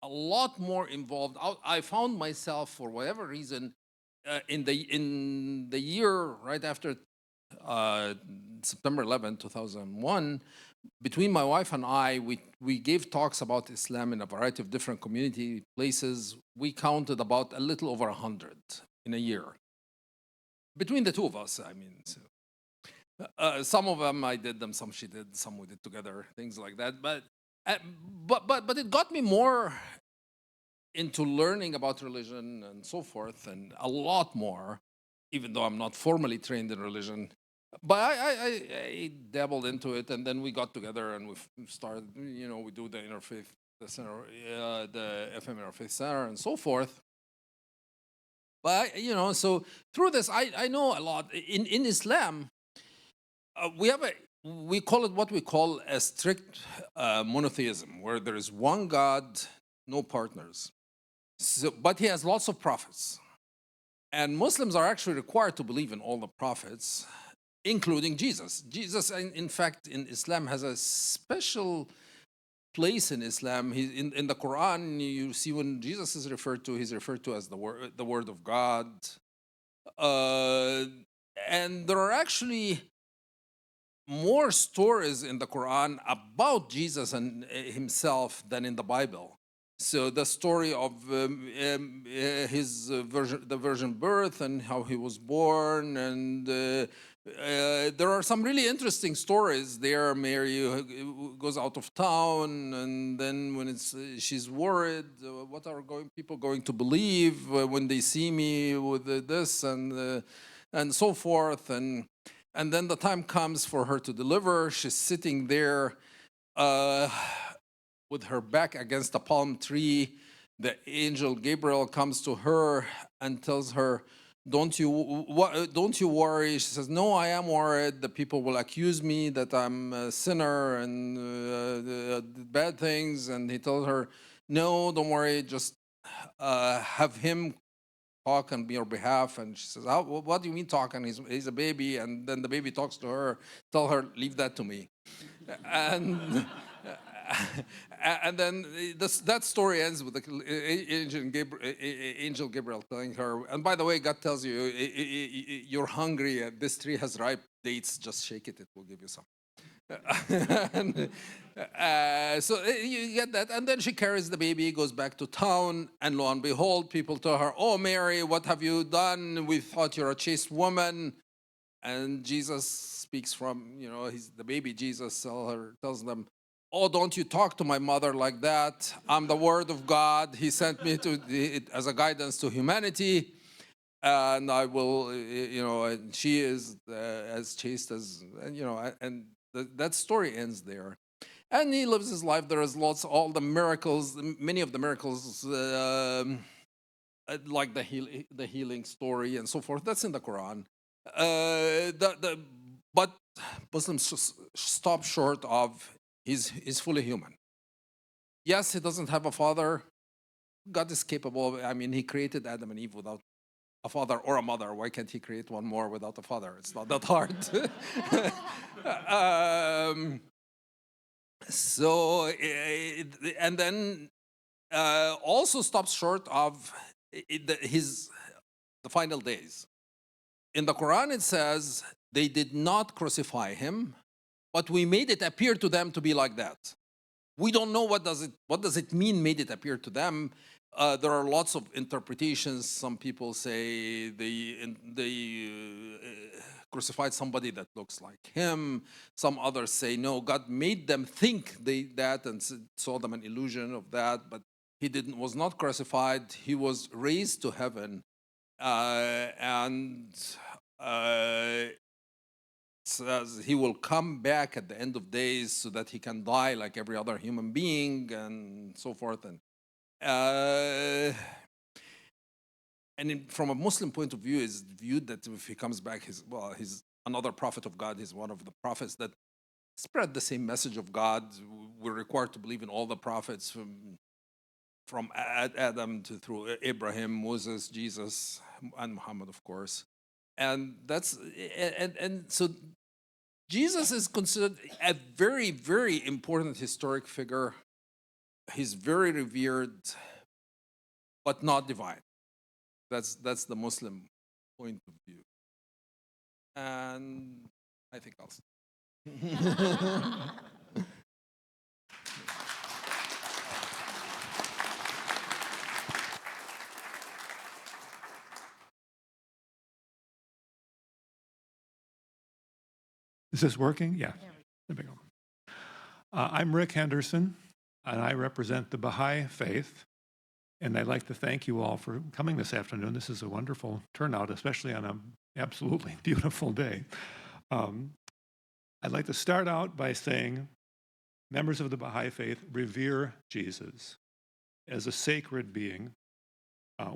a lot more involved. I found myself, for whatever reason, in the year right after September 11, 2001, between my wife and I, we gave talks about Islam in a variety of different community places. We counted about a little over 100 in a year. Between the two of us, I mean. Some of them I did them, some she did, some we did together, things like that. But it got me more into learning about religion and so forth, and a lot more, even though I'm not formally trained in religion. But I dabbled into it, and then we got together and we started, we do the Interfaith, the center, the FM Interfaith Center, and so forth. But so through this, I know a lot. In Islam, we call it what we call a strict monotheism, where there is one God, no partners. So, but he has lots of prophets. And Muslims are actually required to believe in all the prophets, including Jesus. Jesus, in fact, in Islam has a special place in Islam. In the Quran, you see when Jesus is referred to, he's referred to as the word of God. And there are actually more stories in the Quran about Jesus and himself than in the Bible. So the story of his the virgin birth and how he was born, and there are some really interesting stories there. Mary goes out of town, and then when she's worried, what are people going to believe when they see me with this and so forth, and then the time comes for her to deliver. She's sitting there with her back against a palm tree. The angel Gabriel comes to her and tells her, don't you worry. She says, no, I am worried. The people will accuse me that I'm a sinner and bad things. And he told her, no, don't worry, just have him talk on your behalf. And she says, what do you mean talking? He's a baby. And then the baby talks to her, tell her, leave that to me. And and then that story ends with the angel Gabriel telling her, and by the way, God tells you, you're hungry, this tree has ripe dates, just shake it, it will give you some. So you get that, and then she carries the baby, goes back to town, and lo and behold, people tell her, oh, Mary, what have you done? We thought you're a chaste woman. And Jesus speaks from, the baby Jesus tells them, oh, don't you talk to my mother like that. I'm the Word of God. He sent me as a guidance to humanity. And I will, and she is as chaste as, and that story ends there. And he lives his life. There is all the miracles, many of the miracles, like the healing story and so forth. That's in the Quran. But Muslims just stop short of he's fully human. Yes, he doesn't have a father. God is capable of, he created Adam and Eve without a father or a mother. Why can't he create one more without a father? It's not that hard. And then also stops short of the final days. In the Quran, it says, they did not crucify him, but we made it appear to them to be like that. We don't know what does it mean, made it appear to them. There are lots of interpretations. Some people say they crucified somebody that looks like him. Some others say, no, God made them think that and saw them an illusion of that, but he was not crucified. He was raised to heaven. And says he will come back at the end of days so that he can die like every other human being and so forth. And from a Muslim point of view, is viewed that if he comes back, he's another prophet of God. He's one of the prophets that spread the same message of God. We're required to believe in all the prophets from Adam to through Abraham, Moses, Jesus, and Muhammad, of course. And so Jesus is considered a very, very important historic figure. He's very revered, but not divine. That's the Muslim point of view. And I think I'll stop. Is this working? Yeah. There we go. I'm Rick Henderson, and I represent the Baha'i faith. And I'd like to thank you all for coming this afternoon. This is a wonderful turnout, especially on an absolutely beautiful day. I'd like to start out by saying members of the Baha'i faith revere Jesus as a sacred being.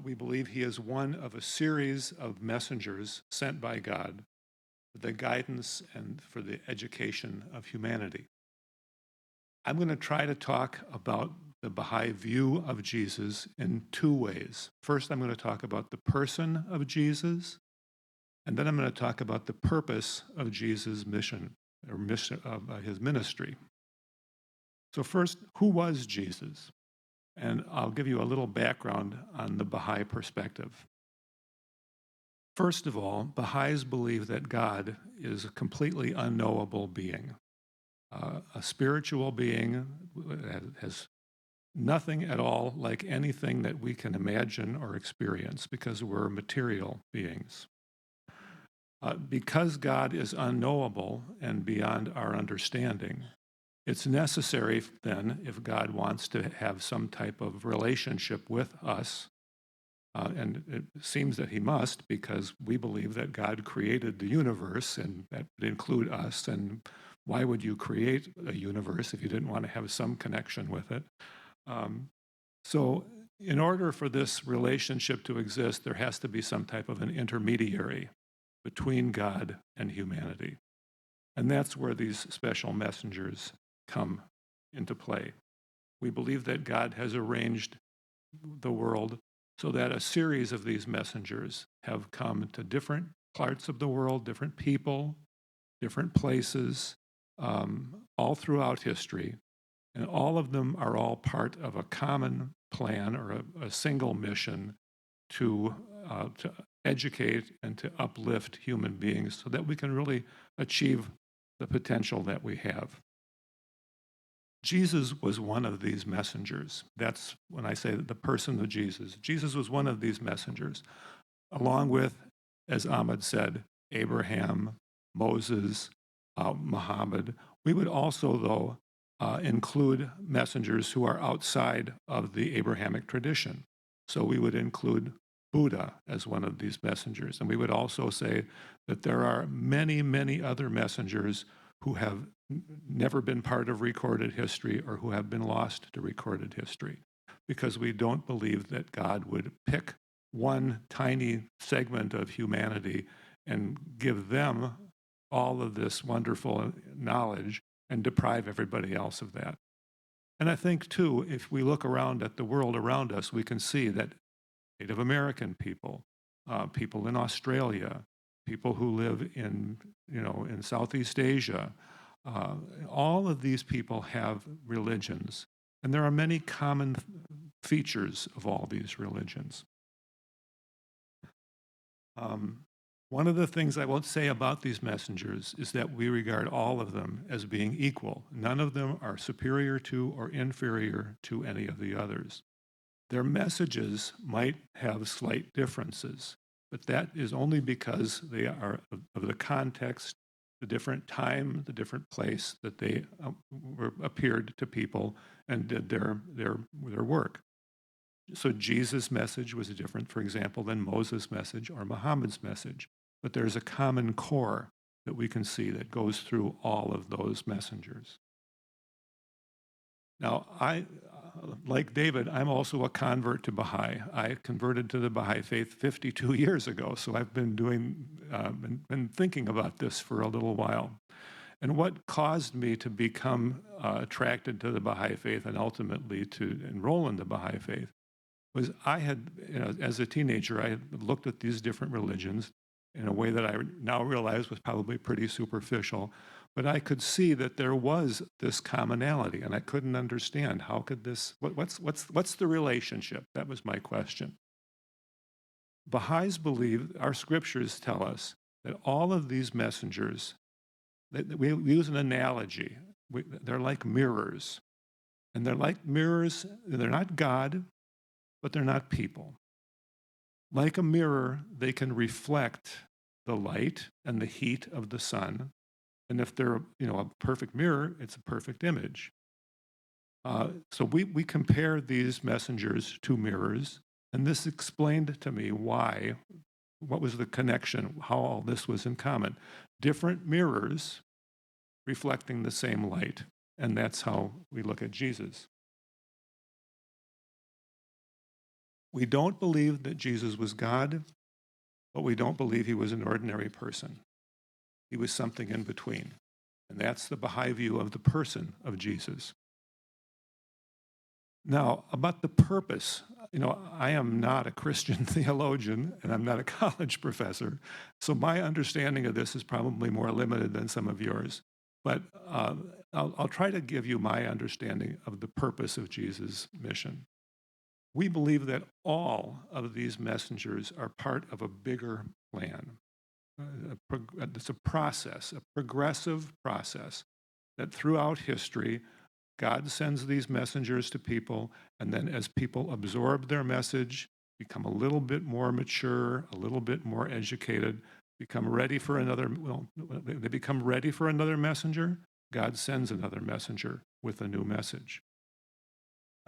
We believe he is one of a series of messengers sent by God for the guidance and for the education of humanity. I'm going to try to talk about the Baha'i view of Jesus in two ways. First, I'm going to talk about the person of Jesus, and then I'm going to talk about the purpose of Jesus' mission, or mission of his ministry. So first, who was Jesus? And I'll give you a little background on the Baha'i perspective. First of all, Baha'is believe that God is a completely unknowable being, a spiritual being that has nothing at all like anything that we can imagine or experience because we're material beings. Because God is unknowable and beyond our understanding, it's necessary then, if God wants to have some type of relationship with us, and it seems that he must, because we believe that God created the universe, and that would include us, and why would you create a universe if you didn't want to have some connection with it? So in order for this relationship to exist, there has to be some type of an intermediary between God and humanity. And that's where these special messengers come into play. We believe that God has arranged the world so that a series of these messengers have come to different parts of the world, different people, different places, all throughout history. And all of them are all part of a common plan or a single mission to educate and to uplift human beings so that we can really achieve the potential that we have. Jesus was one of these messengers. That's when I say the person of Jesus. Jesus was one of these messengers, along with, as Ahmed said, Abraham, Moses, Muhammad. We would also, though, include messengers who are outside of the Abrahamic tradition. So we would include Buddha as one of these messengers. And we would also say that there are many, many other messengers who have never been part of recorded history or who have been lost to recorded history, because we don't believe that God would pick one tiny segment of humanity and give them all of this wonderful knowledge and deprive everybody else of that. And I think, too, if we look around at the world around us, we can see that Native American people, people in Australia, people who live in Southeast Asia, all of these people have religions. And there are many common features of all these religions. One of the things I will say about these messengers is that we regard all of them as being equal. None of them are superior to or inferior to any of the others. Their messages might have slight differences, but that is only because they are of the context, the different time, the different place that they appeared to people and did their work. So Jesus' message was different, for example, than Moses' message or Muhammad's message. But there's a common core that we can see that goes through all of those messengers. Now, like David, I'm also a convert to Baha'i. I converted to the Baha'i faith 52 years ago, so I've been been thinking about this for a little while. And what caused me to become attracted to the Baha'i faith and ultimately to enroll in the Baha'i faith was I had, as a teenager, I had looked at these different religions in a way that I now realize was probably pretty superficial, but I could see that there was this commonality, and I couldn't understand how could this. What's the relationship? That was my question. Baha'is believe, our scriptures tell us that all of these messengers, we use an analogy. They're like mirrors, and they're like mirrors. They're not God, but they're not people. Like a mirror, they can reflect the light and the heat of the sun. And if they're, a perfect mirror, it's a perfect image. So we compare these messengers to mirrors, and this explained to me what was the connection, how all this was in common. Different mirrors reflecting the same light, and that's how we look at Jesus. We don't believe that Jesus was God, but we don't believe he was an ordinary person. He was something in between. And that's the Baha'i view of the person of Jesus. Now, about the purpose, I am not a Christian theologian and I'm not a college professor, so my understanding of this is probably more limited than some of yours. But I'll try to give you my understanding of the purpose of Jesus' mission. We believe that all of these messengers are part of a bigger plan. It's a process, a progressive process, that throughout history, God sends these messengers to people, and then as people absorb their message, become a little bit more mature, a little bit more educated, become ready for they become ready for another messenger, God sends another messenger with a new message.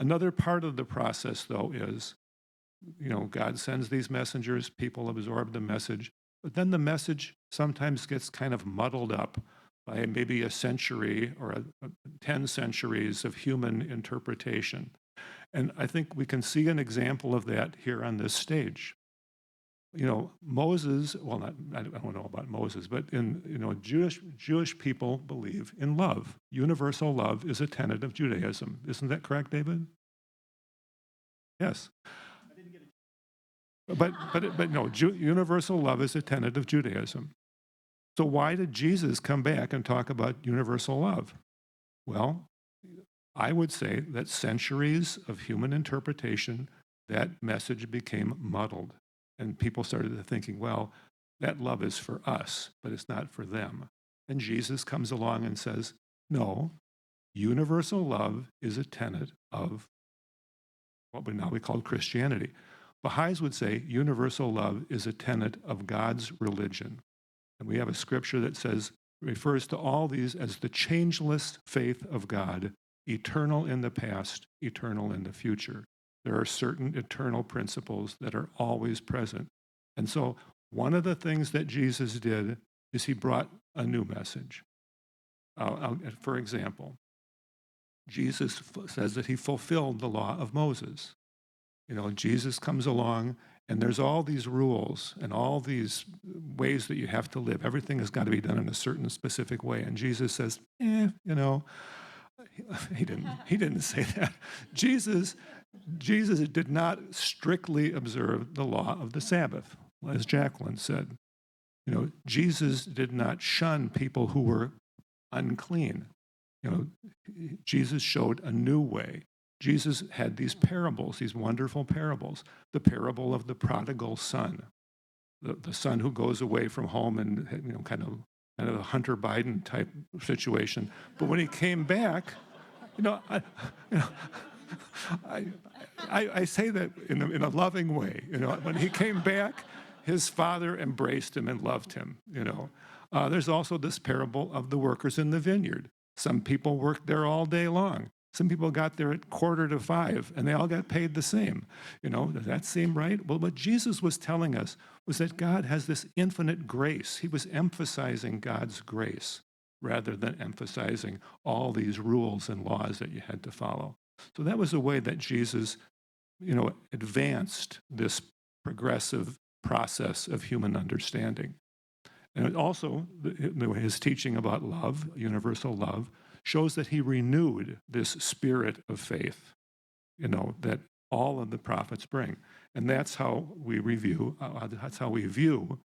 Another part of the process, though, is, God sends these messengers, people absorb the message, but then the message sometimes gets kind of muddled up by maybe a century or 10 centuries of human interpretation. And I think we can see an example of that here on this stage. Moses, I don't know about Moses, but Jewish people believe in love. Universal love is a tenet of Judaism. Isn't that correct, David? Yes. But no, universal love is a tenet of Judaism. So why did Jesus come back and talk about universal love? Well, I would say that centuries of human interpretation, that message became muddled. And people started thinking, well, that love is for us, but it's not for them. And Jesus comes along and says, no, universal love is a tenet of what we call Christianity. Baha'is would say universal love is a tenet of God's religion. And we have a scripture that refers to all these as the changeless faith of God, eternal in the past, eternal in the future. There are certain eternal principles that are always present. And so one of the things that Jesus did is he brought a new message. For example, Jesus says that he fulfilled the law of Moses. Jesus comes along and there's all these rules and all these ways that you have to live. Everything has got to be done in a certain specific way. And Jesus says, he didn't say that. Jesus did not strictly observe the law of the Sabbath, as Jacqueline said. Jesus did not shun people who were unclean. Jesus showed a new way. Jesus had these parables, these wonderful parables. The parable of the prodigal son. the son who goes away from home and, kind of a Hunter Biden type situation. But when he came back, I, you know, I say that in a loving way. When he came back, his father embraced him and loved him. There's also this parable of the workers in the vineyard. Some people worked there all day long. Some people got there at 4:45, and they all got paid the same. Does that seem right? Well, what Jesus was telling us was that God has this infinite grace. He was emphasizing God's grace rather than emphasizing all these rules and laws that you had to follow. So that was a way that Jesus, advanced this progressive process of human understanding. And also, his teaching about love, universal love, shows that he renewed this spirit of faith, that all of the prophets bring. And that's how we that's how we view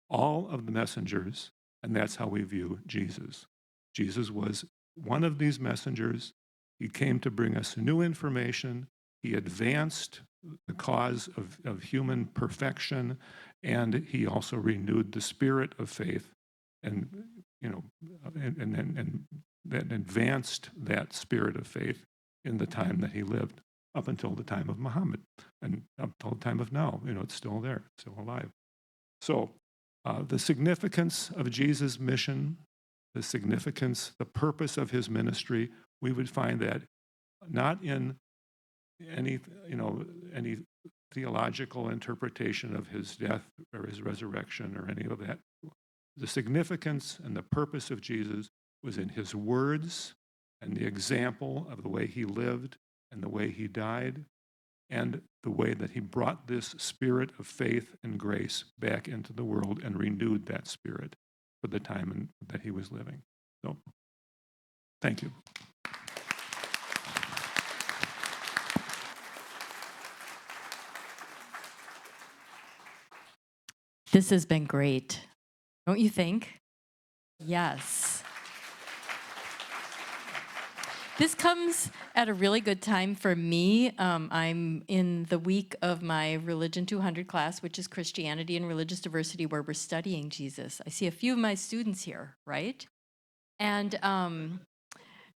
all of the messengers, and that's how we view Jesus. Jesus was one of these messengers. He came to bring us new information. He advanced the cause of human perfection, and he also renewed the spirit of faith, and that advanced that spirit of faith in the time that he lived, up until the time of Muhammad, and up until the time of now. It's still there, still alive. So the significance of Jesus' mission, the purpose of his ministry, we would find that not in any theological interpretation of his death or his resurrection or any of that. The significance and the purpose of Jesus was in his words and the example of the way he lived and the way he died and the way that he brought this spirit of faith and grace back into the world and renewed that spirit for the time that he was living. So, thank you. This has been great, don't you think? Yes. This comes at a really good time for me. I'm in the week of my Religion 200 class, which is Christianity and Religious Diversity, where we're studying Jesus. I see a few of my students here, right? And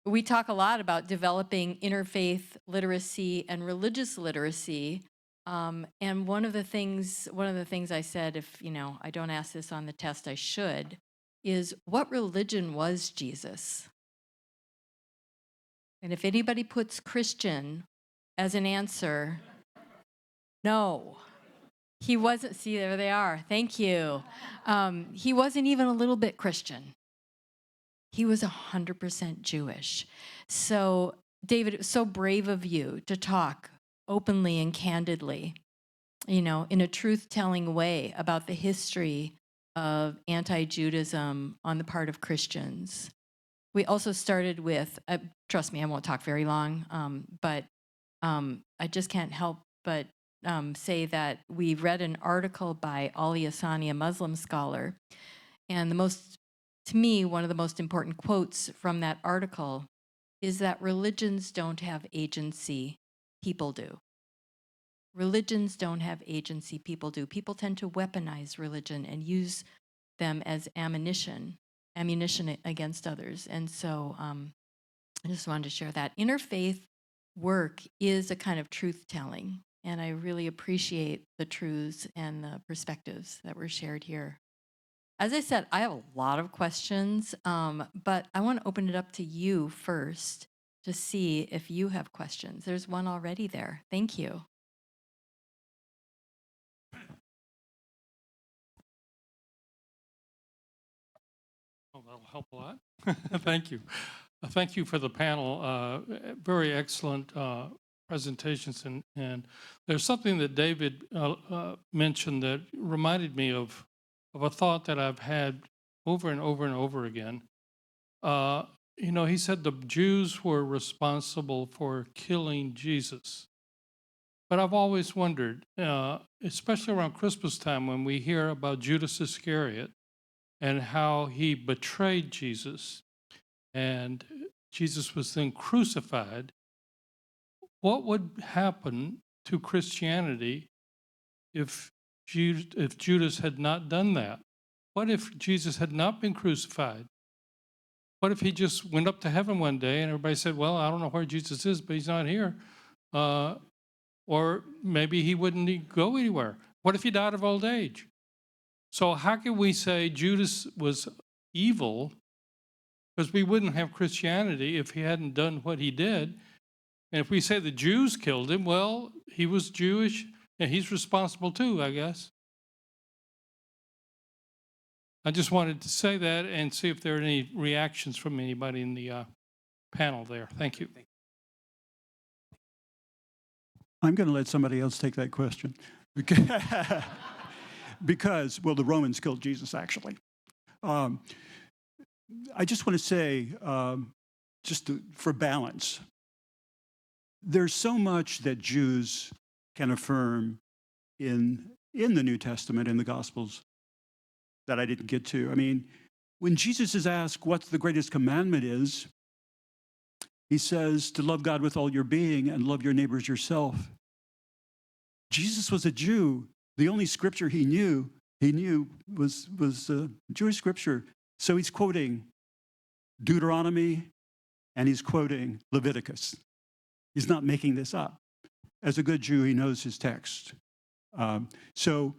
we talk a lot about developing interfaith literacy and religious literacy. And one of the things I said, if I don't ask this on the test, I should, is what religion was Jesus? And if anybody puts Christian as an answer, no, he wasn't. See, there they are. Thank you. He wasn't even a little bit Christian. He was 100% Jewish. So, David, it was so brave of you to talk openly and candidly, in a truth-telling way about the history of anti-Judaism on the part of Christians. We also started with, trust me, I won't talk very long, but I just can't help but say that we read an article by Ali Hassani, a Muslim scholar, and to me, one of the most important quotes from that article is that religions don't have agency, people do. Religions don't have agency, people do. People tend to weaponize religion and use them as ammunition against others. And so I just wanted to share that. Interfaith work is a kind of truth-telling, and I really appreciate the truths and the perspectives that were shared here. As I said, I have a lot of questions, but I want to open it up to you first to see if you have questions. There's one already there. Thank you. Well, that'll help a lot. Thank you. Thank you for the panel. Very excellent presentations. And there's something that David mentioned that reminded me of a thought that I've had over and over and over again. He said the Jews were responsible for killing Jesus. But I've always wondered, especially around Christmas time when we hear about Judas Iscariot and how he betrayed Jesus and Jesus was then crucified, what would happen to Christianity if Judas had not done that? What if Jesus had not been crucified? What if he just went up to heaven one day and everybody said, well, I don't know where Jesus is, but he's not here. Or maybe he wouldn't go anywhere. What if he died of old age? So how can we say Judas was evil? Because we wouldn't have Christianity if he hadn't done what he did. And if we say the Jews killed him, well, he was Jewish and he's responsible too, I guess. I just wanted to say that and see if there are any reactions from anybody in the panel there. Thank you. I'm going to let somebody else take that question. Because, well, the Romans killed Jesus, actually. I just want to say, for balance, there's so much that Jews can affirm in the New Testament, in the Gospels, that I didn't get to. I mean, when Jesus is asked what the greatest commandment is, he says to love God with all your being and love your neighbors yourself. Jesus was a Jew. The only scripture he knew was Jewish scripture. So he's quoting Deuteronomy and he's quoting Leviticus. He's not making this up. As a good Jew, he knows his text. So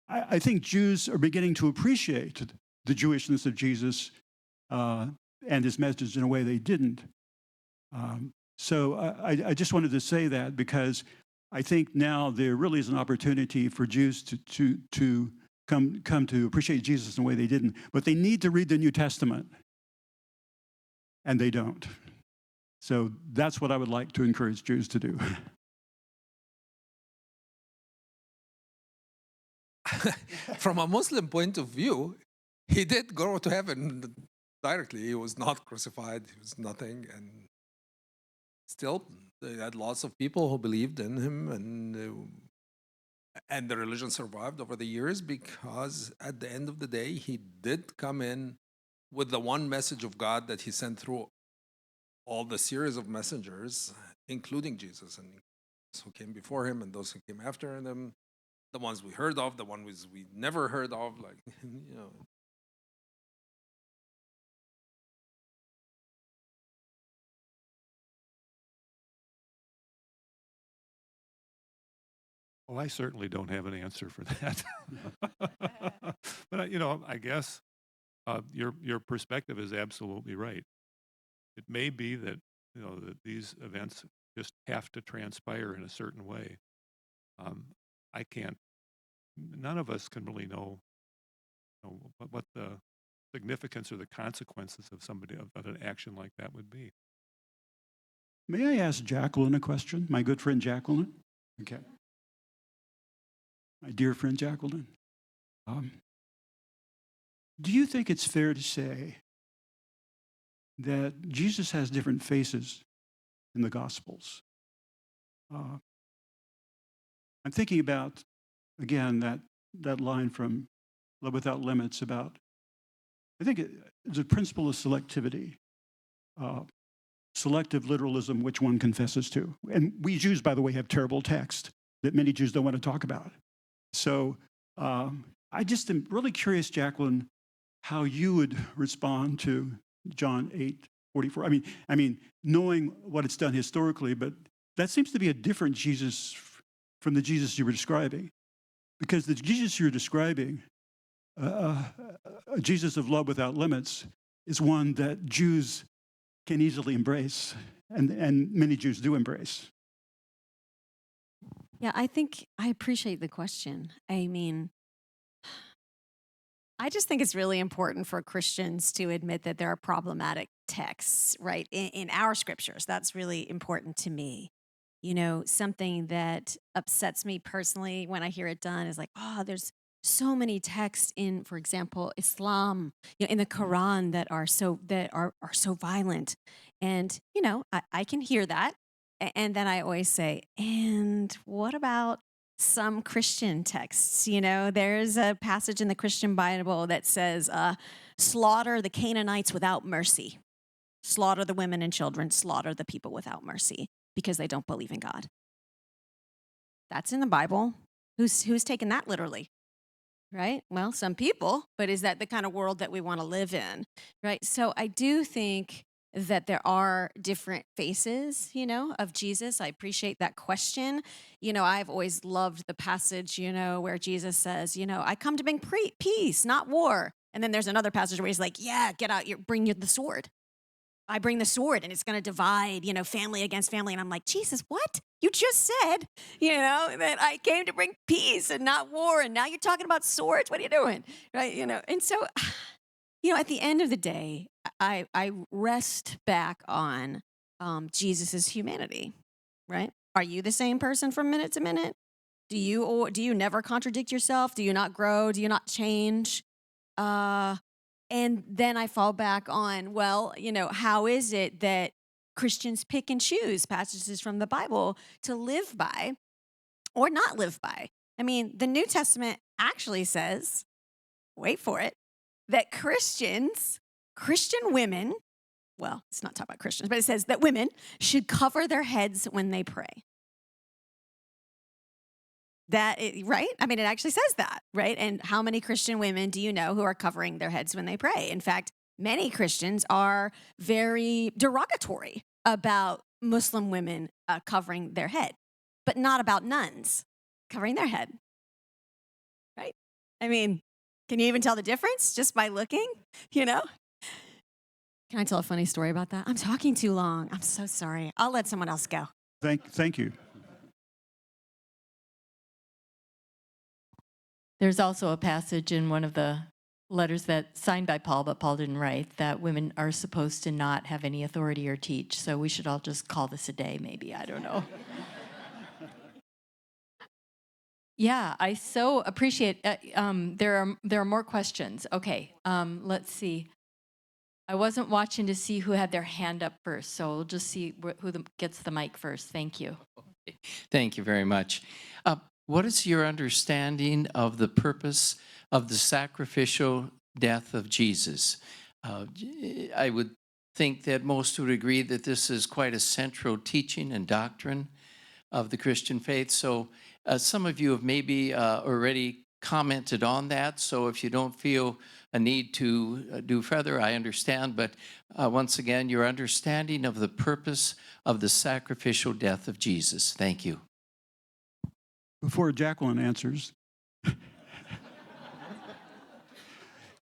I think Jews are beginning to appreciate the Jewishness of Jesus and his message in a way they didn't. So I just wanted to say that because I think now there really is an opportunity for Jews to come to appreciate Jesus in a way they didn't. But they need to read the New Testament, and they don't. So that's what I would like to encourage Jews to do. From a Muslim point of view, he did go to heaven directly. He was not crucified. He was nothing. And still, they had lots of people who believed in him. And the religion survived over the years because at the end of the day, he did come in with the one message of God that he sent through all the series of messengers, including Jesus, and those who came before him and those who came after him. The ones we heard of, the ones we never heard of, like, you know. Well, I certainly don't have an answer for that. But, I guess your perspective is absolutely right. It may be that, that these events just have to transpire in a certain way. None of us can really know, what the significance or the consequences of an action like that would be. May I ask Jacqueline a question? My good friend Jacqueline? Okay. My dear friend Jacqueline. Do you think it's fair to say that Jesus has different faces in the Gospels? I'm thinking about, again, that line from Love Without Limits about, I think it's a principle of selectivity, selective literalism, which one confesses to. And we Jews, by the way, have terrible text that many Jews don't want to talk about. So I just am really curious, Jacqueline, how you would respond to John 8:44. I mean, knowing what it's done historically, but that seems to be a different Jesus from the Jesus you were describing. Because the Jesus you're describing, a Jesus of love without limits, is one that Jews can easily embrace, and many Jews do embrace. Yeah, I think I appreciate the question. I mean, I just think it's really important for Christians to admit that there are problematic texts, right, in our scriptures. That's really important to me. Something that upsets me personally when I hear it done is like, there's so many texts in, for example, Islam, in the Quran that are so violent. And, I can hear that. And then I always say, and what about some Christian texts? There's a passage in the Christian Bible that says, slaughter the Canaanites without mercy, slaughter the women and children, slaughter the people without mercy, because they don't believe in God. That's in the Bible. Who's taken that literally? Right? Well, some people, but is that the kind of world that we want to live in? Right? So I do think that there are different faces, of Jesus. I appreciate that question. I've always loved the passage, where Jesus says, I come to bring peace, not war. And then there's another passage where he's like, yeah, get out, bring the sword. I bring the sword and it's going to divide, family against family. And I'm like, Jesus, what? You just said, that I came to bring peace and not war. And now you're talking about swords. What are you doing? Right? And so, at the end of the day, I rest back on Jesus's humanity, right? Are you the same person from minute to minute? Do you never contradict yourself? Do you not grow? Do you not change? And then I fall back on, well, how is it that Christians pick and choose passages from the Bible to live by or not live by? I mean, the New Testament actually says, wait for it, that Christian women, well, it's not talking about Christians, but it says that women should cover their heads when they pray. Right? I mean, it actually says that, right? And how many Christian women do you know who are covering their heads when they pray? In fact, many Christians are very derogatory about Muslim women covering their head, but not about nuns covering their head, right? I mean, can you even tell the difference just by looking, Can I tell a funny story about that? I'm talking too long. I'm so sorry. I'll let someone else go. Thank you. There's also a passage in one of the letters that signed by Paul, but Paul didn't write, that women are supposed to not have any authority or teach. So we should all just call this a day, maybe. I don't know. Yeah, I so appreciate. There are more questions. Okay, let's see. I wasn't watching to see who had their hand up first, so we'll just see who gets the mic first. Thank you. Thank you very much. What is your understanding of the purpose of the sacrificial death of Jesus? I would think that most would agree that this is quite a central teaching and doctrine of the Christian faith. So some of you have maybe already commented on that. So if you don't feel a need to do further, I understand. But once again, your understanding of the purpose of the sacrificial death of Jesus. Thank you. Before Jacqueline answers,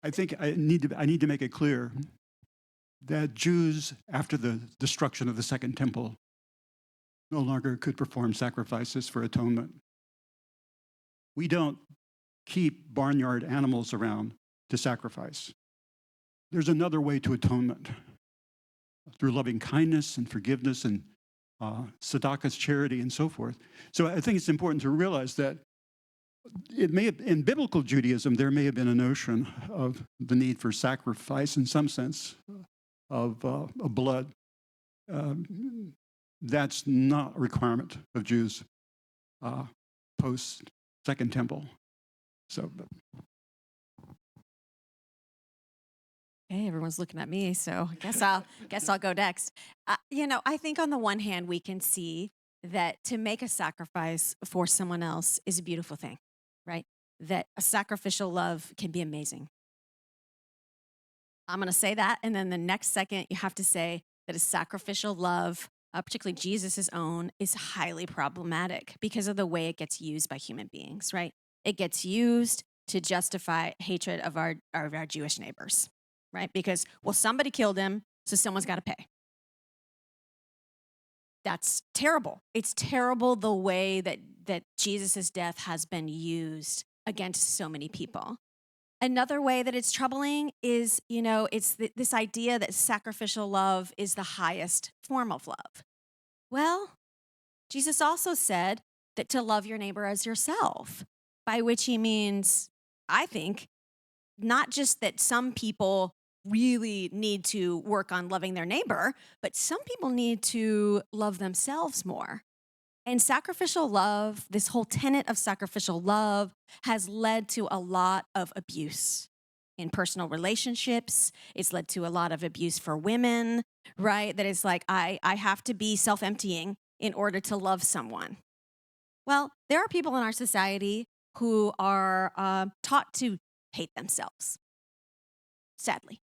I think I need to make it clear that Jews, after the destruction of the Second Temple, no longer could perform sacrifices for atonement. We don't keep barnyard animals around to sacrifice. There's another way to atonement, through loving kindness and forgiveness and tzedakah's charity and so forth. So I think it's important to realize that it may have, in biblical Judaism, there may have been a notion of the need for sacrifice in some sense of blood. That's not a requirement of Jews post Second Temple. So. Okay, everyone's looking at me, so I guess I'll go next. I think on the one hand, we can see that to make a sacrifice for someone else is a beautiful thing, right? That a sacrificial love can be amazing. I'm going to say that, and then the next second, you have to say that a sacrificial love, particularly Jesus's own, is highly problematic because of the way it gets used by human beings, right? It gets used to justify hatred of our Jewish neighbors. Right? Because, well, somebody killed him, so someone's got to pay. That's terrible. It's terrible the way that Jesus' death has been used against so many people. Another way that it's troubling is, it's this idea that sacrificial love is the highest form of love. Well, Jesus also said that to love your neighbor as yourself, by which he means, I think, not just that some people really need to work on loving their neighbor, but some people need to love themselves more. And sacrificial love, this whole tenet of sacrificial love, has led to a lot of abuse in personal relationships. It's led to a lot of abuse for women, right? That it's like, I have to be self-emptying in order to love someone. Well, there are people in our society who are taught to hate themselves, sadly.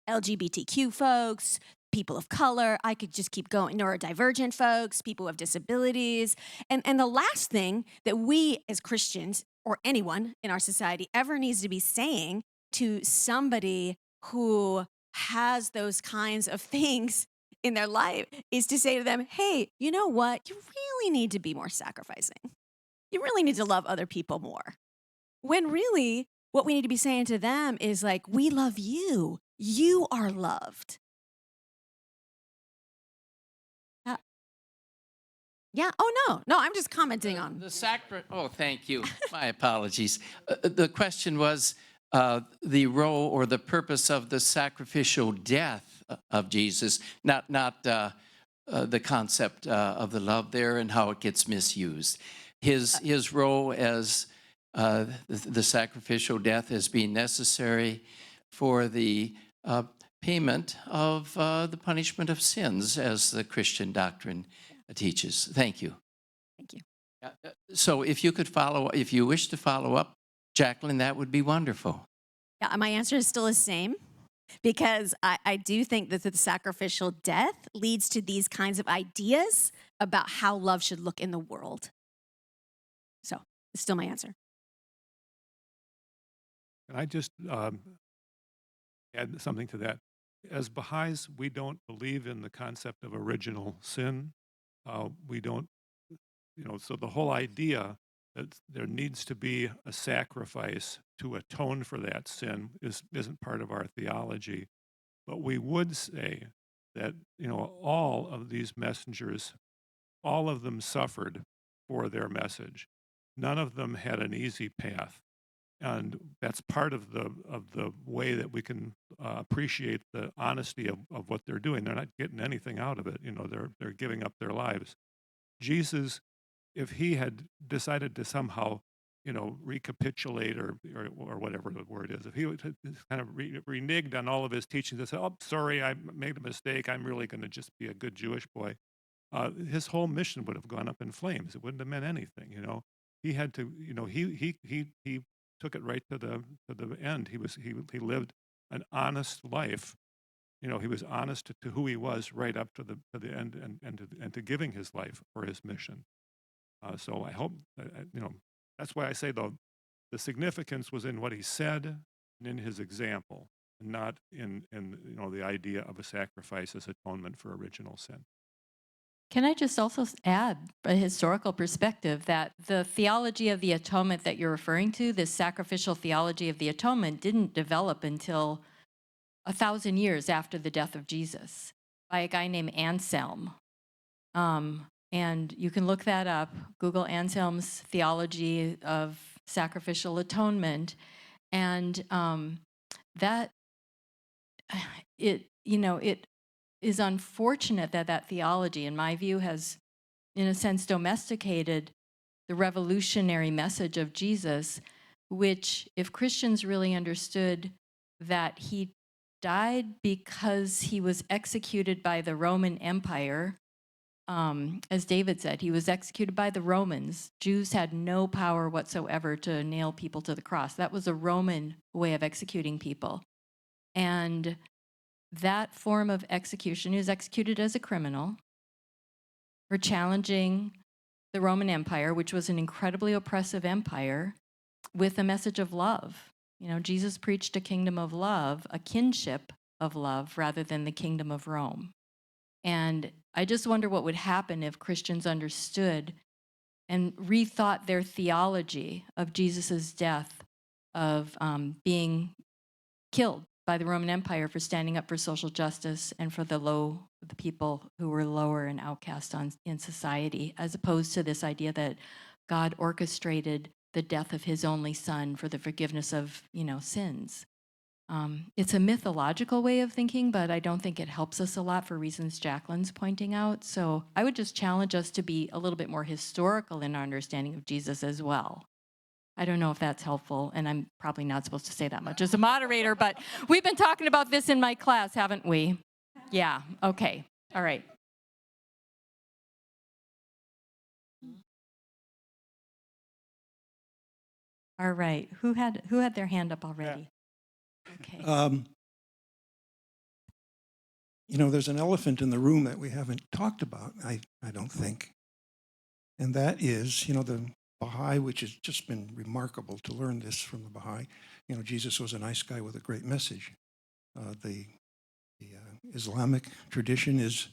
LGBTQ folks, people of color, I could just keep going, neurodivergent folks, people with disabilities. And the last thing that we as Christians or anyone in our society ever needs to be saying to somebody who has those kinds of things in their life is to say to them, hey, you know what? You really need to be more sacrificing. You really need to love other people more. When really, what we need to be saying to them is like, we love you. You are loved. Yeah. Oh, no. I'm just commenting on. Oh, thank you. My apologies. The question was the role or the purpose of the sacrificial death of Jesus, not the concept of the love there and how it gets misused. His role as the sacrificial death as being necessary for the payment of the punishment of sins, as the Christian doctrine teaches. Thank you. Thank you. So if you could if you wish to follow up, Jacqueline, that would be wonderful. Yeah, my answer is still the same because I do think that the sacrificial death leads to these kinds of ideas about how love should look in the world. So it's still my answer. Can I just add something to that? As Baha'is, we don't believe in the concept of original sin. We don't, so the whole idea that there needs to be a sacrifice to atone for that sin isn't part of our theology. But we would say that, all of these messengers, all of them suffered for their message. None of them had an easy path. And that's part of the way that we can appreciate the honesty of what they're doing. They're not getting anything out of it. They're giving up their lives. Jesus, if he had decided to somehow, recapitulate or whatever the word is, if he would kind of reneged on all of his teachings and said, "Oh, sorry, I made a mistake. I'm really going to just be a good Jewish boy," his whole mission would have gone up in flames. It wouldn't have meant anything. He had to. He took it right to the end. He lived an honest life. He was honest to who he was right up to the end and to giving his life for his mission. So I hope that's why I say the significance was in what he said and in his example, not in the idea of a sacrifice as atonement for original sin. Can I just also add a historical perspective that the theology of the atonement that you're referring to, this sacrificial theology of the atonement, didn't develop until 1,000 years after the death of Jesus by a guy named Anselm. And you can look that up, Google Anselm's theology of sacrificial atonement, and that it is unfortunate that theology, in my view, has, in a sense, domesticated the revolutionary message of Jesus, which, if Christians really understood that he died because he was executed by the Roman Empire, as David said, he was executed by the Romans. Jews had no power whatsoever to nail people to the cross. That was a Roman way of executing people. And that form of execution, he was executed as a criminal for challenging the Roman Empire, which was an incredibly oppressive empire, with a message of love. Jesus preached a kingdom of love, a kinship of love, rather than the kingdom of Rome. And I just wonder what would happen if Christians understood and rethought their theology of Jesus's death, of being killed by the Roman Empire for standing up for social justice and for the people who were lower and outcast in society, as opposed to this idea that God orchestrated the death of his only son for the forgiveness of, sins. It's a mythological way of thinking, but I don't think it helps us a lot for reasons Jacqueline's pointing out. So I would just challenge us to be a little bit more historical in our understanding of Jesus as well. I don't know if that's helpful, and I'm probably not supposed to say that much as a moderator, but we've been talking about this in my class, haven't we? Yeah, okay, all right. All right. Who had their hand up already? Okay. There's an elephant in the room that we haven't talked about, I don't think. And that is, the Baha'i, which has just been remarkable to learn this from the Baha'i. Jesus was a nice guy with a great message. The Islamic tradition is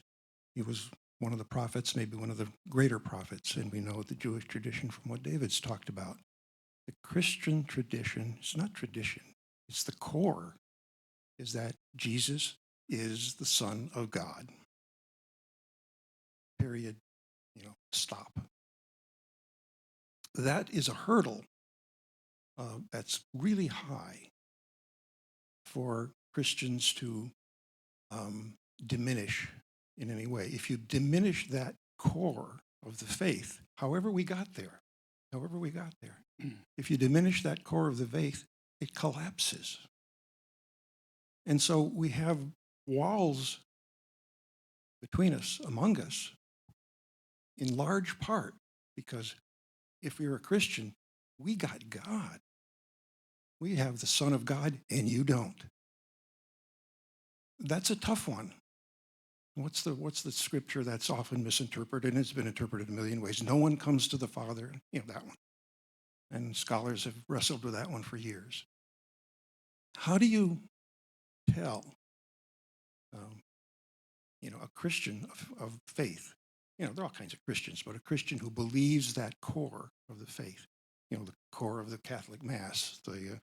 he was one of the prophets, maybe one of the greater prophets, and we know the Jewish tradition from what David's talked about. The Christian tradition is not tradition, it's the core, is that Jesus is the Son of God. Period. Stop. That is a hurdle that's really high for Christians to diminish in any way. If you diminish that core of the faith, however we got there, if you diminish that core of the faith, it collapses. And so we have walls between us, among us, in large part because if you're a Christian, we got God. We have the Son of God, and you don't. That's a tough one. What's the scripture that's often misinterpreted, and it's been interpreted a million ways? No one comes to the Father, that one. And scholars have wrestled with that one for years. How do you tell, a Christian of faith? There are all kinds of Christians, but a Christian who believes that core of the faith, the core of the Catholic Mass, the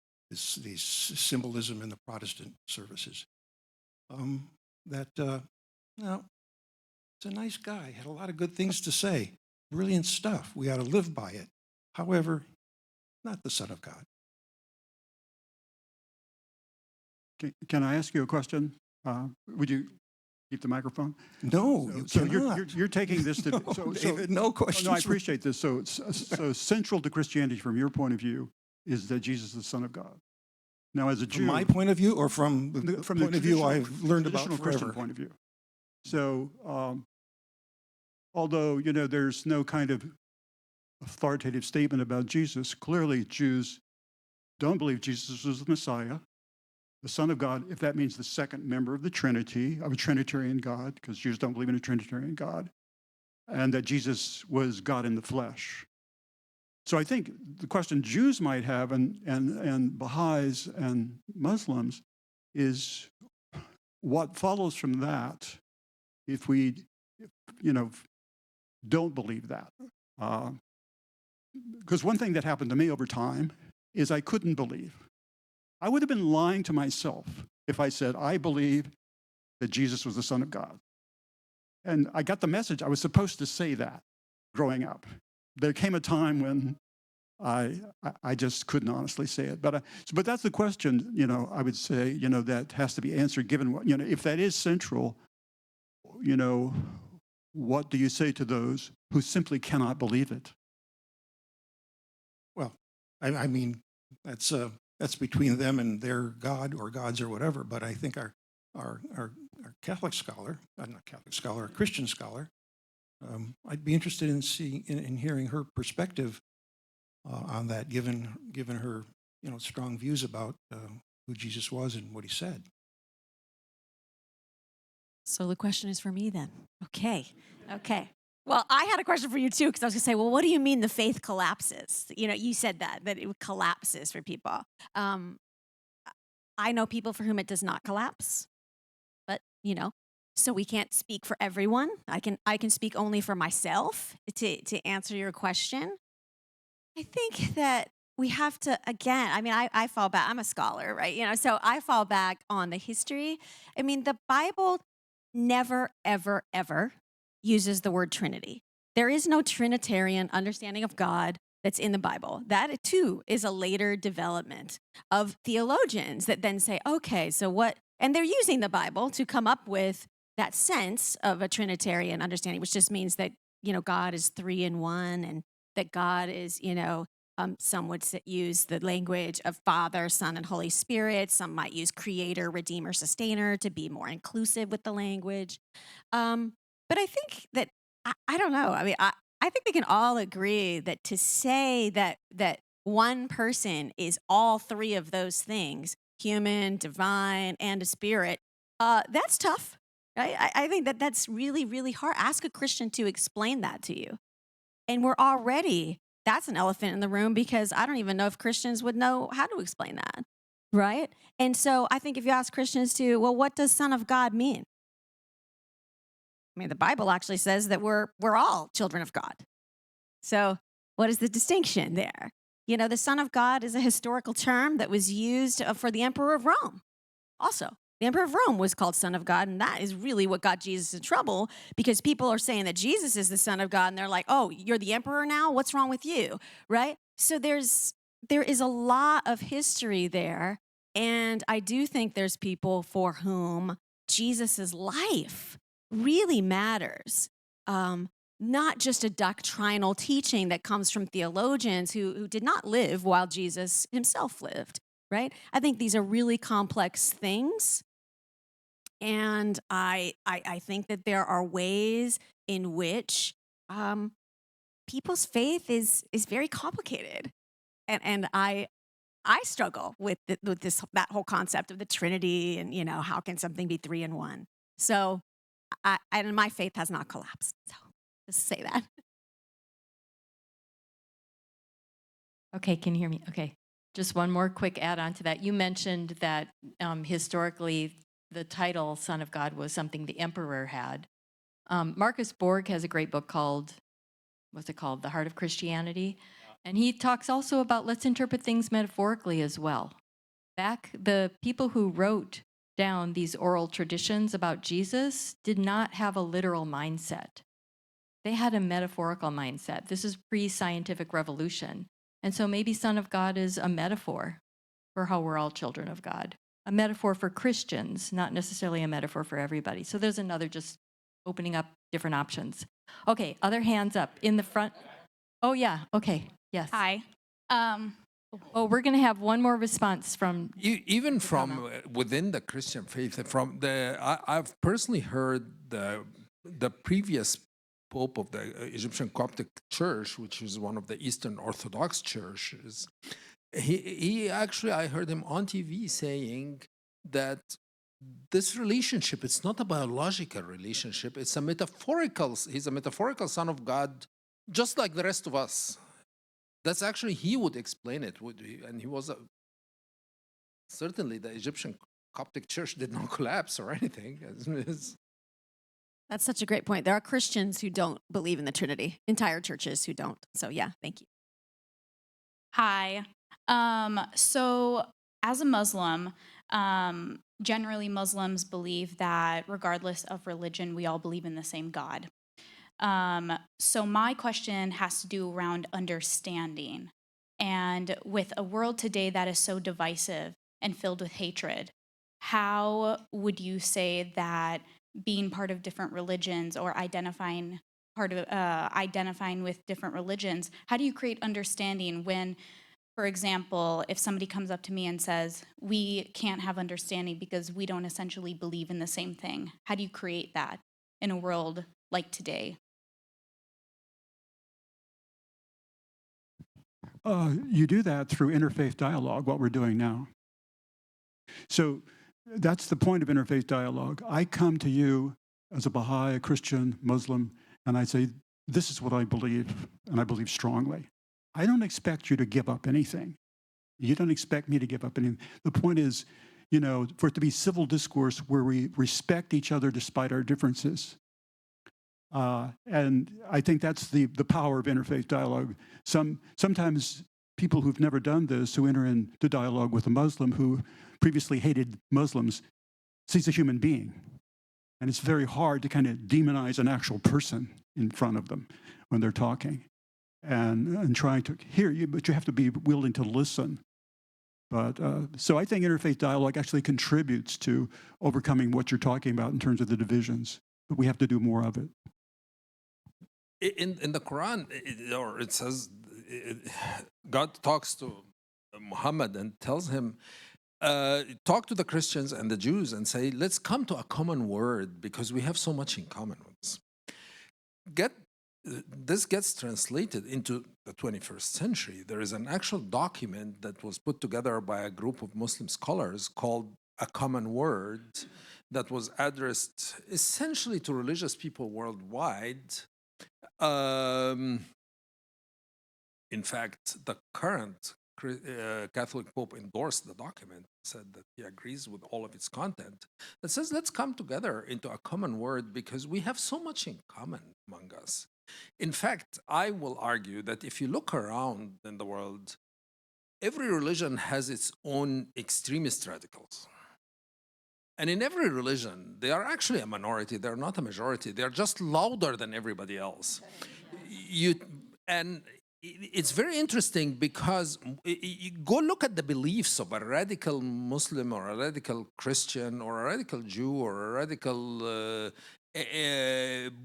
symbolism in the Protestant services, it's a nice guy, had a lot of good things to say, brilliant stuff. We ought to live by it. However, not the Son of God. Can I ask you a question? Would you keep the microphone? No, So you cannot. you're taking this to David, no questions. No, I appreciate this. So central to Christianity, from your point of view, is that Jesus is the Son of God. Now, as a Jew, From my point of view, or from the point of view I've learned about traditional forever? Christian point of view. So, although there's no kind of authoritative statement about Jesus, clearly Jews don't believe Jesus was the Messiah, the Son of God, if that means the second member of the Trinity, of a Trinitarian God, because Jews don't believe in a Trinitarian God, and that Jesus was God in the flesh. So I think the question Jews might have, and Baha'is and Muslims, is what follows from that if we, don't believe that. Because one thing that happened to me over time is I couldn't believe. I would have been lying to myself if I said, I believe that Jesus was the Son of God. And I got the message. I was supposed to say that growing up. There came a time when I just couldn't honestly say it. But that's the question, I would say, that has to be answered given what, if that is central, what do you say to those who simply cannot believe it? Well, I mean, that's between them and their God or gods or whatever. But I think our Catholic scholar, not Catholic scholar, a Christian scholar, I'd be interested in hearing her perspective on that, given her strong views about who Jesus was and what he said. So the question is for me then. Okay. Well, I had a question for you too, because I was going to say, well, what do you mean the faith collapses? You said that it collapses for people. I know people for whom it does not collapse, but so we can't speak for everyone. I can speak only for myself to answer your question. I think that we have to, again, I fall back, I'm a scholar, right? So I fall back on the history. The Bible never, ever, ever uses the word Trinity. There is no Trinitarian understanding of God that's in the Bible. That too is a later development of theologians that then say, okay, so what? And they're using the Bible to come up with that sense of a Trinitarian understanding, which just means that, God is 3 in 1, and that God is, some would use the language of Father, Son, and Holy Spirit. Some might use Creator, Redeemer, Sustainer to be more inclusive with the language. But I think that, I don't know. I think we can all agree that to say that one person is all three of those things, human, divine, and a spirit, that's tough. Right? I think that that's really, really hard. Ask a Christian to explain that to you. And that's an elephant in the room, because I don't even know if Christians would know how to explain that. Right? And so I think if you ask Christians well, what does Son of God mean? I mean, the Bible actually says that we're all children of God. So what is the distinction there? You know, the Son of God is a historical term that was used for the Emperor of Rome. Also, the Emperor of Rome was called Son of God, and that is really what got Jesus in trouble, because people are saying that Jesus is the Son of God, and they're like, oh, you're the emperor now? What's wrong with you? Right? So there is a lot of history there, and I do think there's people for whom Jesus's life really matters. Not just a doctrinal teaching that comes from theologians who did not live while Jesus himself lived, right? I think these are really complex things. And I think that there are ways in which people's faith is very complicated. And I struggle with that whole concept of the Trinity, and, you know, how can something be three in one? So and my faith has not collapsed. So just say that. Okay, can you hear me? Okay. Just one more quick add on to that. You mentioned that historically the title Son of God was something the emperor had. Marcus Borg has a great book called, what's it called? The Heart of Christianity. And he talks also about let's interpret things metaphorically as well. The people who wrote down these oral traditions about Jesus did not have a literal mindset. They had a metaphorical mindset. This is pre-scientific revolution. And so maybe Son of God is a metaphor for how we're all children of God. A metaphor for Christians, not necessarily a metaphor for everybody. So there's another, just opening up different options. Okay, other hands up in the front. Oh yeah, okay, yes. Hi. Oh, we're going to have one more response from. Even from within the Christian faith, I've personally heard the previous Pope of the Egyptian Coptic Church, which is one of the Eastern Orthodox churches. He actually, I heard him on TV saying that this relationship, it's not a biological relationship, it's a metaphorical, he's a metaphorical Son of God, just like the rest of us. That's actually, he would explain it, and he was certainly the Egyptian Coptic Church did not collapse or anything. That's such a great point. There are Christians who don't believe in the Trinity, entire churches who don't. So yeah, thank you. Hi. So as a Muslim, generally Muslims believe that regardless of religion, we all believe in the same God. So my question has to do around understanding. And with a world today that is so divisive and filled with hatred, how would you say that being part of different religions or identifying with different religions, how do you create understanding when, for example, if somebody comes up to me and says, we can't have understanding because we don't essentially believe in the same thing? How do you create that in a world like today? You do that through interfaith dialogue, what we're doing now. So that's the point of interfaith dialogue. I come to you as a Baha'i, a Christian, Muslim, and I say, this is what I believe, and I believe strongly. I don't expect you to give up anything. You don't expect me to give up anything. The point is, you know, for it to be civil discourse where we respect each other despite our differences. And I think that's the power of interfaith dialogue. Sometimes people who've never done this, who enter into dialogue with a Muslim who previously hated Muslims, sees a human being. And it's very hard to kind of demonize an actual person in front of them when they're talking and trying to hear you, but you have to be willing to listen. But so I think interfaith dialogue actually contributes to overcoming what you're talking about in terms of the divisions, but we have to do more of it. In the Quran, it says, God talks to Muhammad and tells him, talk to the Christians and the Jews and say, let's come to a common word because we have so much in common with us. Get this gets translated into the 21st century. There is an actual document that was put together by a group of Muslim scholars called A Common Word that was addressed essentially to religious people worldwide. In fact, the current Catholic Pope endorsed the document, said that he agrees with all of its content, that says, let's come together into a common word because we have so much in common among us. In fact, I will argue that if you look around in the world, every religion has its own extremist radicals. And in every religion, they are actually a minority. They're not a majority. They're just louder than everybody else. And it's very interesting because you go look at the beliefs of a radical Muslim or a radical Christian or a radical Jew or a radical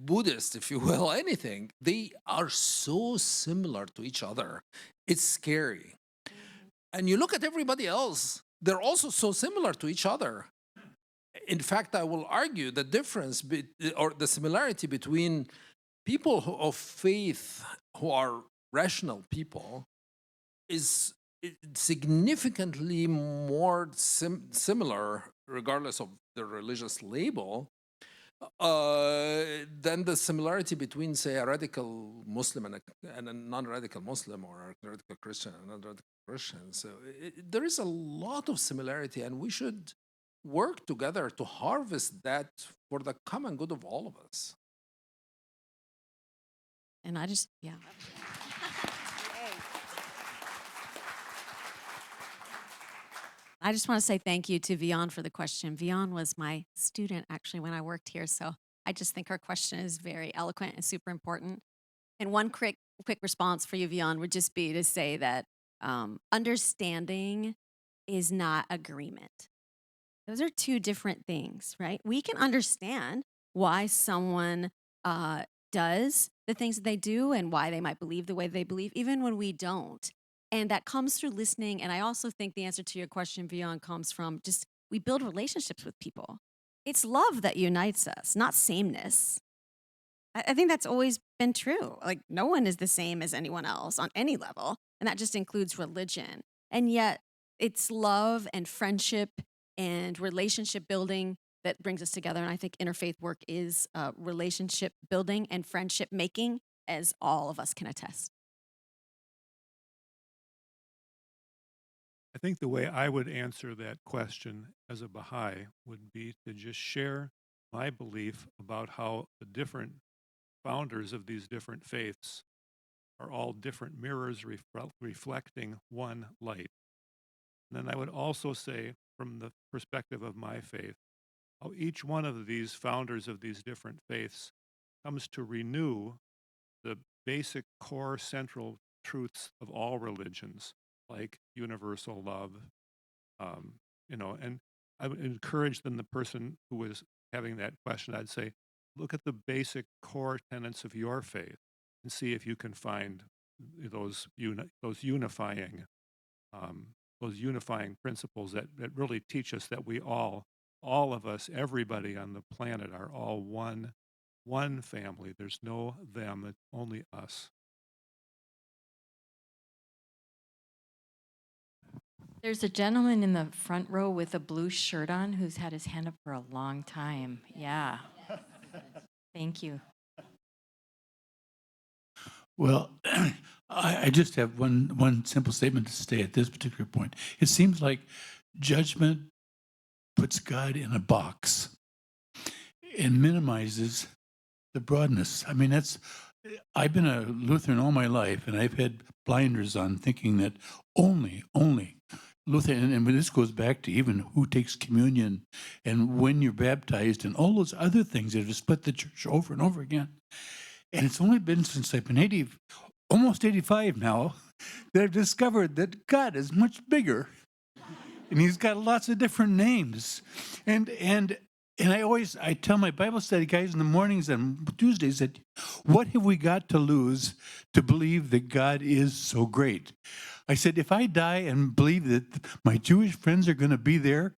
Buddhist, if you will, anything. They are so similar to each other. It's scary. And you look at everybody else, they're also so similar to each other. In fact, I will argue the difference or the similarity between people of faith who are rational people is significantly more similar, regardless of the religious label, than the similarity between, say, a radical Muslim and a non-radical Muslim, or a radical Christian and a non-radical Christian. So there is a lot of similarity, and we should work together to harvest that for the common good of all of us. And I just, yeah. I just want to say thank you to Vian for the question. Vian was my student, actually, when I worked here. So I just think her question is very eloquent and super important. And one quick response for you, Vian, would just be to say that understanding is not agreement. Those are two different things, right? We can understand why someone does the things that they do and why they might believe the way they believe, even when we don't. And that comes through listening. And I also think the answer to your question, Vian, comes from just we build relationships with people. It's love that unites us, not sameness. I think that's always been true. Like, no one is the same as anyone else on any level. And that just includes religion. And yet it's love and friendship and relationship building that brings us together. And I think interfaith work is relationship building and friendship making, as all of us can attest. I think the way I would answer that question as a Baha'i would be to just share my belief about how the different founders of these different faiths are all different mirrors reflecting one light. And then I would also say, from the perspective of my faith, how each one of these founders of these different faiths comes to renew the basic core central truths of all religions, like universal love, and I would encourage them, the person who was having that question, I'd say, look at the basic core tenets of your faith and see if you can find those unifying principles that really teach us that we all of us, everybody on the planet, are all one family. There's no them, it's only us. There's a gentleman in the front row with a blue shirt on who's had his hand up for a long time. Yeah. Thank you. Well, I just have one simple statement to say at this particular point. It seems like judgment puts God in a box and minimizes the broadness. I mean, I've been a Lutheran all my life, and I've had blinders on thinking that only Lutheran, and this goes back to even who takes communion and when you're baptized and all those other things that have split the church over and over again. And it's only been since I've been almost 85 now, that I've discovered that God is much bigger. And he's got lots of different names. And I tell my Bible study guys in the mornings and Tuesdays that what have we got to lose to believe that God is so great? I said, if I die and believe that my Jewish friends are going to be there,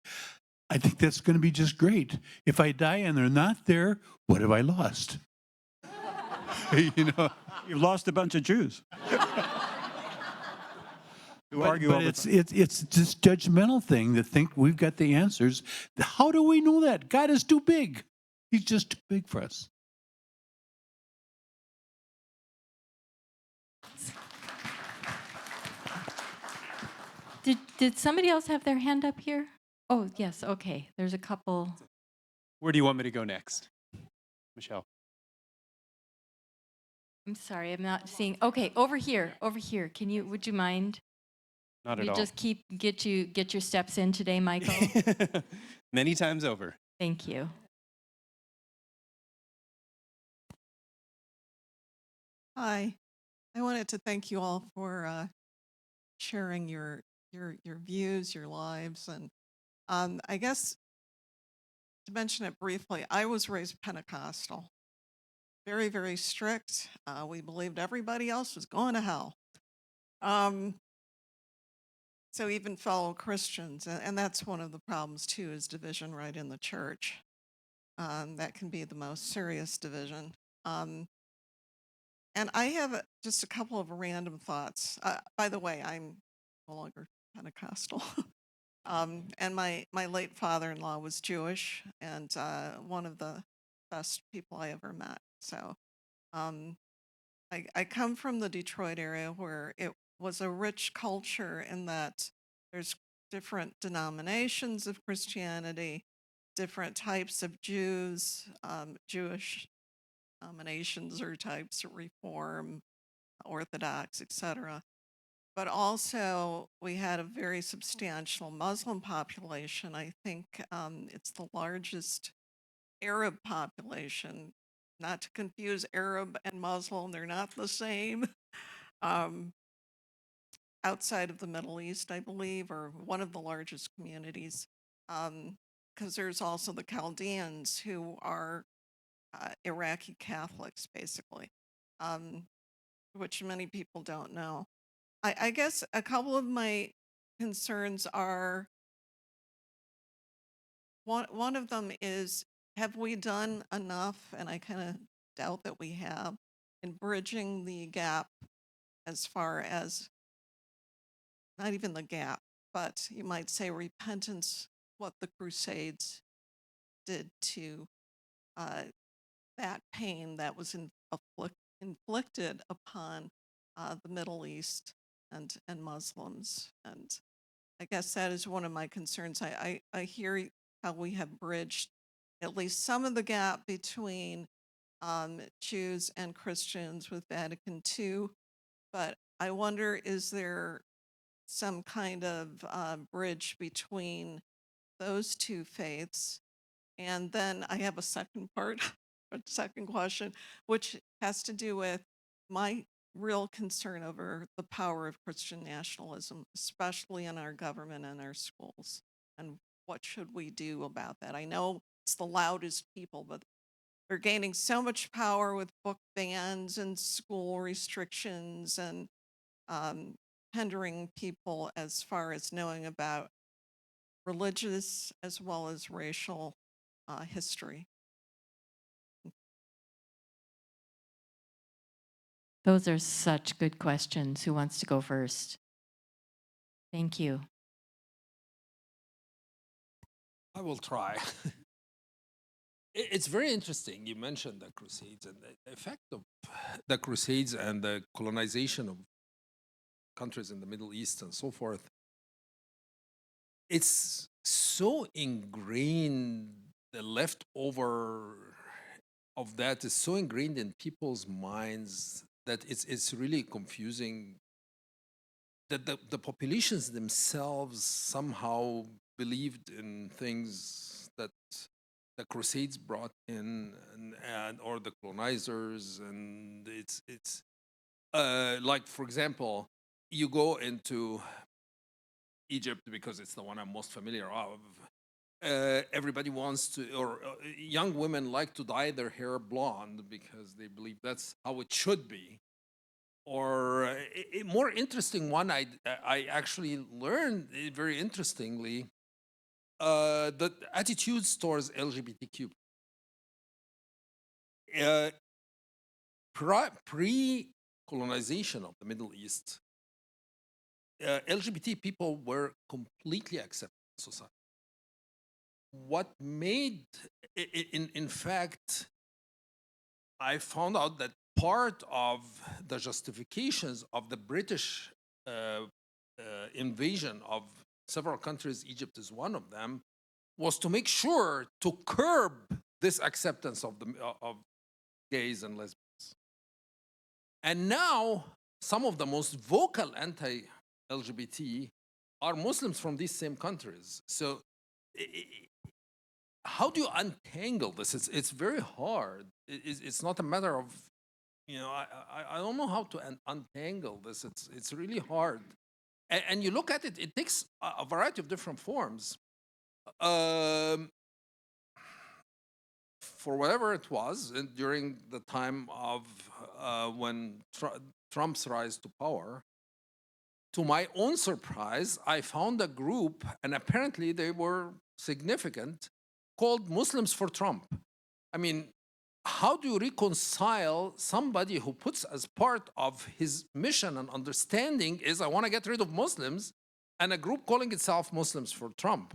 I think that's going to be just great. If I die and they're not there, what have I lost? you know, you've lost a bunch of Jews. Who argue But all the it's, time. it's this judgmental thing that think we've got the answers. How do we know that? God is too big. He's just too big for us. Did somebody else have their hand up here? Oh, yes, okay. There's a couple. Where do you want me to go next? Michelle. I'm sorry, I'm not seeing. Okay, over here, over here. Would you mind? Not You at all. just get your steps in today, Michael. Many times over. Thank you. Hi. I wanted to thank you all for sharing your views, your lives, and I guess to mention it briefly, I was raised Pentecostal, very, very strict. We believed everybody else was going to hell. So even fellow Christians, and that's one of the problems too, is division right in the church. That can be the most serious division. And I have just a couple of random thoughts. By the way, I'm no longer Pentecostal. And my late father-in-law was Jewish and one of the best people I ever met. So I come from the Detroit area where it was a rich culture in that there's different denominations of Christianity, different types of Jews, Jewish denominations or types of Reform, Orthodox, etc. But also, we had a very substantial Muslim population. I think it's the largest Arab population. Not to confuse Arab and Muslim, they're not the same. Um, outside of the Middle East, I believe, or one of the largest communities. Because there's also the Chaldeans who are Iraqi Catholics, basically, which many people don't know. I guess a couple of my concerns are one of them is, have we done enough? And I kind of doubt that we have in bridging the gap as far as not even the gap, but you might say repentance, what the Crusades did to that pain that was inflicted upon the Middle East and Muslims. And I guess that is one of my concerns. I hear how we have bridged at least some of the gap between Jews and Christians with Vatican II, but I wonder, is there some kind of bridge between those two faiths? And then I have a second part, a second question, which has to do with my real concern over the power of Christian nationalism, especially in our government and our schools. And what should we do about that? I know it's the loudest people, but they're gaining so much power with book bans and school restrictions and hindering people as far as knowing about religious as well as racial history. Those are such good questions. Who wants to go first? Thank you. I will try. It's very interesting. You mentioned the Crusades and the effect of the Crusades and the colonization of countries in the Middle East and so forth. It's so ingrained, the leftover of that is so ingrained in people's minds that it's really confusing that the populations themselves somehow believed in things that the Crusades brought in and or the colonizers, and it's like, for example, you go into Egypt because it's the one I'm most familiar of. Everybody wants to, or young women like to dye their hair blonde because they believe that's how it should be. Or a more interesting one, I actually learned very interestingly, the attitudes towards LGBTQ. pre-colonization of the Middle East, LGBT people were completely accepted in society. What made, in fact, I found out that part of the justifications of the British invasion of several countries, Egypt is one of them, was to make sure to curb this acceptance of gays and lesbians. And now, some of the most vocal anti-LGBT are Muslims from these same countries. So, how do you untangle this? It's very hard. It's not a matter of, I don't know how to untangle this. It's really hard. And you look at it, it takes a variety of different forms. For whatever it was, during the time of when Trump's rise to power, to my own surprise, I found a group, and apparently they were significant, called Muslims for Trump. I mean, how do you reconcile somebody who puts as part of his mission and understanding is I want to get rid of Muslims, and a group calling itself Muslims for Trump?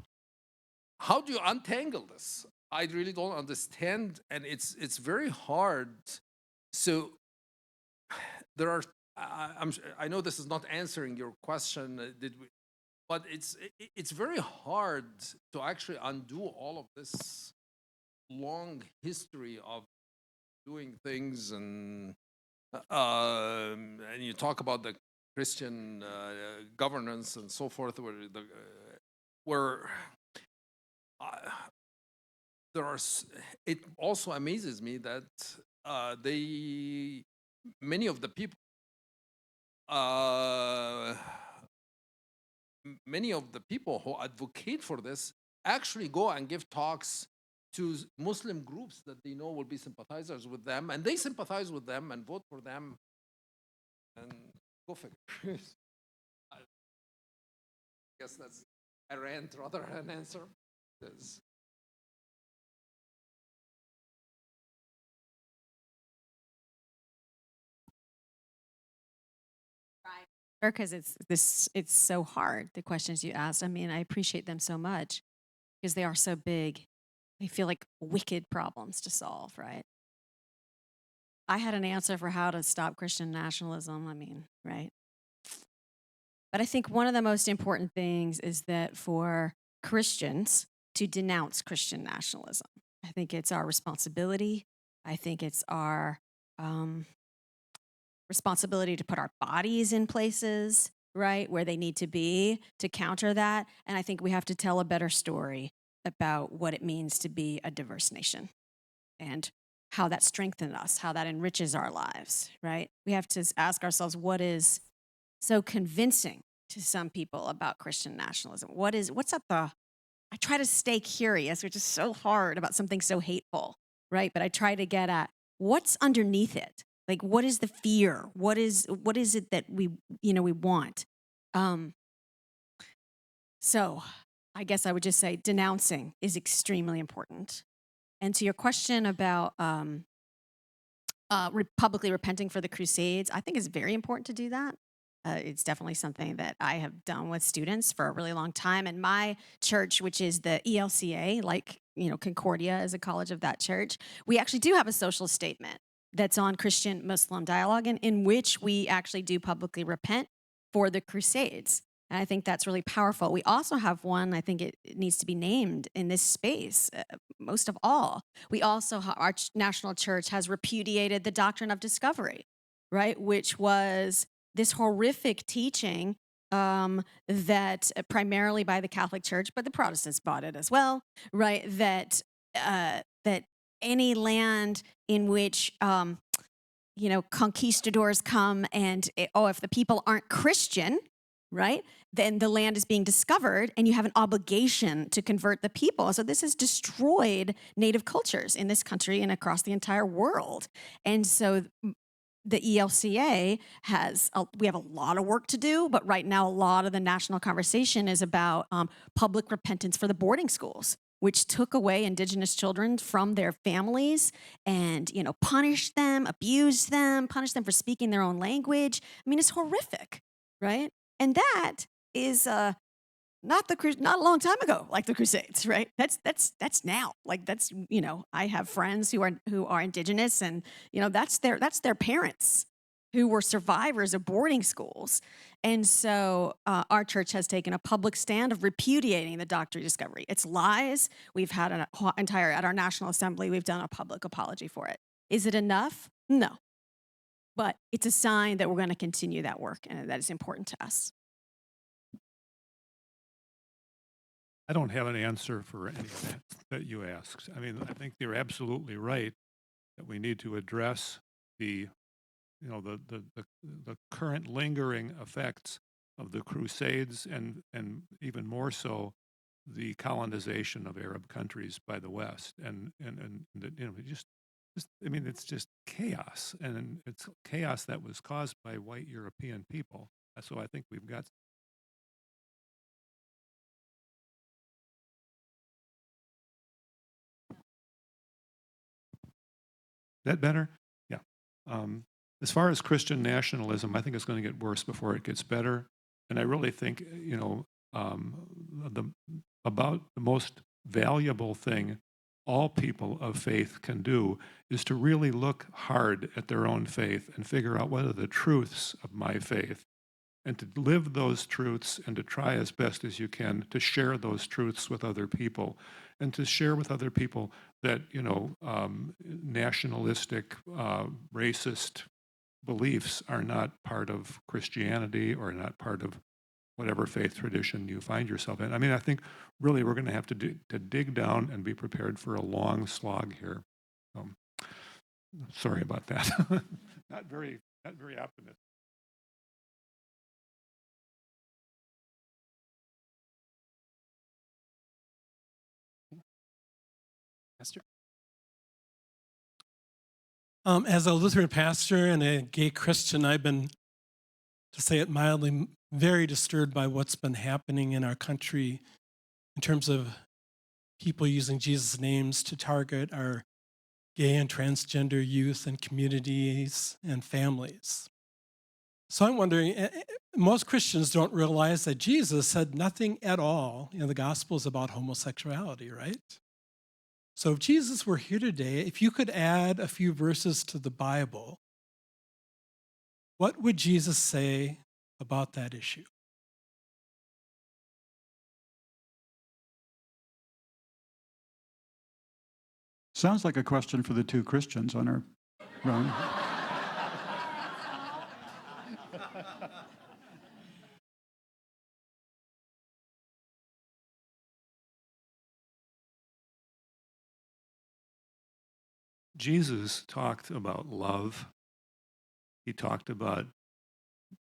How do you untangle this? I really don't understand, and it's very hard. So there are. I know this is not answering your question. But it's very hard to actually undo all of this long history of doing things, and you talk about the Christian governance and so forth, where there are. It also amazes me that many of the people. Many of the people who advocate for this actually go and give talks to Muslim groups that they know will be sympathizers with them, and they sympathize with them and vote for them. And go figure. I guess that's a rant rather than an answer. Because it's so hard, the questions you asked. I mean, I appreciate them so much because they are so big. They feel like wicked problems to solve, right? I had an answer for how to stop Christian nationalism, right? But I think one of the most important things is that for Christians to denounce Christian nationalism. I think it's our responsibility. I think it's our responsibility to put our bodies in places, right, where they need to be to counter that. And I think we have to tell a better story about what it means to be a diverse nation and how that strengthens us, how that enriches our lives, right? We have to ask ourselves, what is so convincing to some people about Christian nationalism? What's at the, I try to stay curious, which is so hard about something so hateful, right? But I try to get at what's underneath it. Like, what is the fear? What is it that we want? So I guess I would just say denouncing is extremely important. And to your question about publicly repenting for the Crusades, I think it's very important to do that. It's definitely something that I have done with students for a really long time. And my church, which is the ELCA, like, Concordia is a college of that church, we actually do have a social statement that's on Christian-Muslim dialogue, and in which we actually do publicly repent for the Crusades. And I think that's really powerful. We also have one, I think it needs to be named in this space, most of all. We also, our national church has repudiated the doctrine of discovery, right? Which was this horrific teaching that primarily by the Catholic Church, but the Protestants bought it as well, right? That any land in which conquistadors come and if the people aren't Christian, right, then the land is being discovered and you have an obligation to convert the people. So this has destroyed native cultures in this country and across the entire world. And so the ELCA we have a lot of work to do, but right now a lot of the national conversation is about public repentance for the boarding schools, which took away indigenous children from their families and, punished them, abused them, punished them for speaking their own language. I mean, it's horrific, right? And that is not a long time ago, like the Crusades, right? That's now. Like that's, I have friends who are indigenous, and that's their parents who were survivors of boarding schools. And so our church has taken a public stand of repudiating the doctrine of discovery. It's lies. We've had at our National Assembly, we've done a public apology for it. Is it enough? No. But it's a sign that we're going to continue that work, and that is important to us. I don't have an answer for any of that you asked. I mean, I think you're absolutely right that we need to address the current lingering effects of the Crusades and even more so the colonization of Arab countries by the West, and it's just chaos, and it's chaos that was caused by white European people. So I think we've got. That better? Yeah. As far as Christian nationalism, I think it's going to get worse before it gets better. And I really think, about the most valuable thing all people of faith can do is to really look hard at their own faith and figure out what are the truths of my faith, and to live those truths and to try as best as you can to share those truths with other people, and to share with other people that, nationalistic, racist beliefs are not part of Christianity or not part of whatever faith tradition you find yourself in. I mean, I think really we're going to have to dig down and be prepared for a long slog here. Sorry about that. Not very optimistic. Pastor? As a Lutheran pastor and a gay Christian, I've been, to say it mildly, very disturbed by what's been happening in our country in terms of people using Jesus' names to target our gay and transgender youth and communities and families. So I'm wondering, most Christians don't realize that Jesus said nothing at all in the Gospels about homosexuality, right? So if Jesus were here today, if you could add a few verses to the Bible, what would Jesus say about that issue? Sounds like a question for the two Christians on our run. Jesus talked about love. He talked about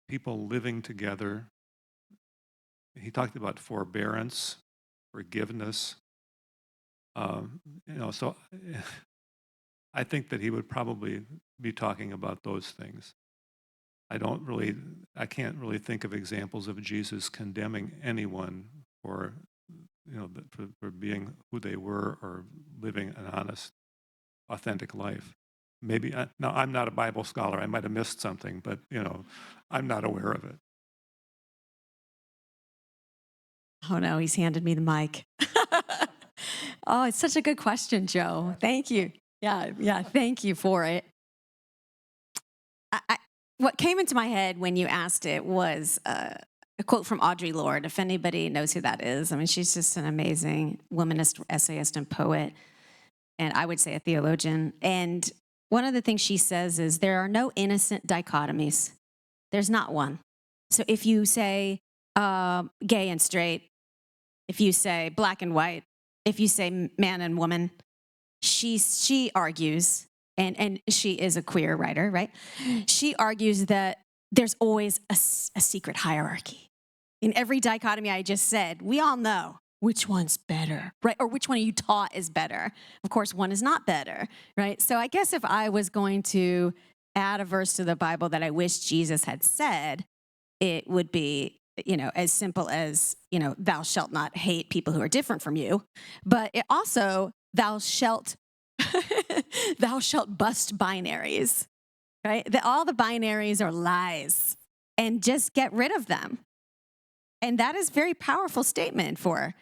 people living together. He talked about forbearance, forgiveness. So I think that he would probably be talking about those things. I can't really think of examples of Jesus condemning anyone for being who they were or living an honest, authentic life. Maybe, now I'm not a Bible scholar, I might have missed something, but I'm not aware of it. Oh no, he's handed me the mic. Oh, it's such a good question, Joe. Thank you. Yeah, thank you for it. What came into my head when you asked it was a quote from Audre Lorde, if anybody knows who that is. I mean, she's just an amazing womanist, essayist, and poet, and I would say a theologian. And one of the things she says is there are no innocent dichotomies. There's not one. So if you say gay and straight, if you say black and white, if you say man and woman, she argues, and she is a queer writer, right? She argues that there's always a secret hierarchy. In every dichotomy I just said, we all know which one's better, right? Or which one you taught is better. Of course, one is not better, right? So I guess if I was going to add a verse to the Bible that I wish Jesus had said, it would be as simple as, thou shalt not hate people who are different from you, but it also, thou shalt bust binaries, right? All the binaries are lies, and just get rid of them. And that is a very powerful statement for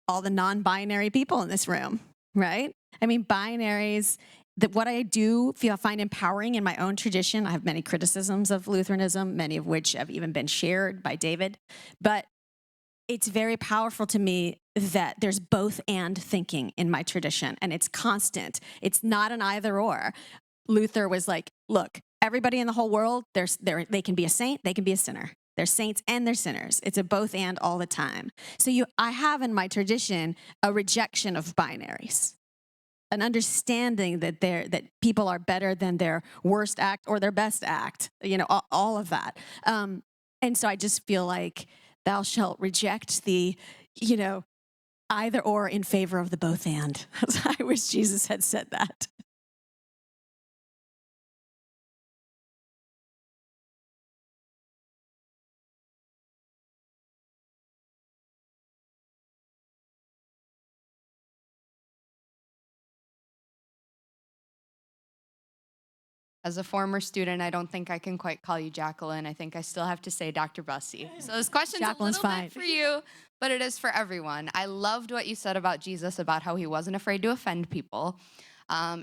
all the non-binary people in this room, right? I mean, binaries, that what I do find empowering in my own tradition. I have many criticisms of Lutheranism, many of which have even been shared by David. But it's very powerful to me that there's both and thinking in my tradition, and it's constant. It's not an either or. Luther was like, look, everybody in the whole world, they can be a saint, they can be a sinner. They're saints and they're sinners. It's a both and all the time. So I have in my tradition a rejection of binaries, an understanding that people are better than their worst act or their best act, all of that. And so I just feel like thou shalt reject the, either or in favor of the both and. I wish Jesus had said that. As a former student, I don't think I can quite call you Jacqueline. I think I still have to say Dr. Bussey. So this question's Jacqueline's a little fine. bit for you, but it is for everyone. I loved what you said about Jesus, about how he wasn't afraid to offend people.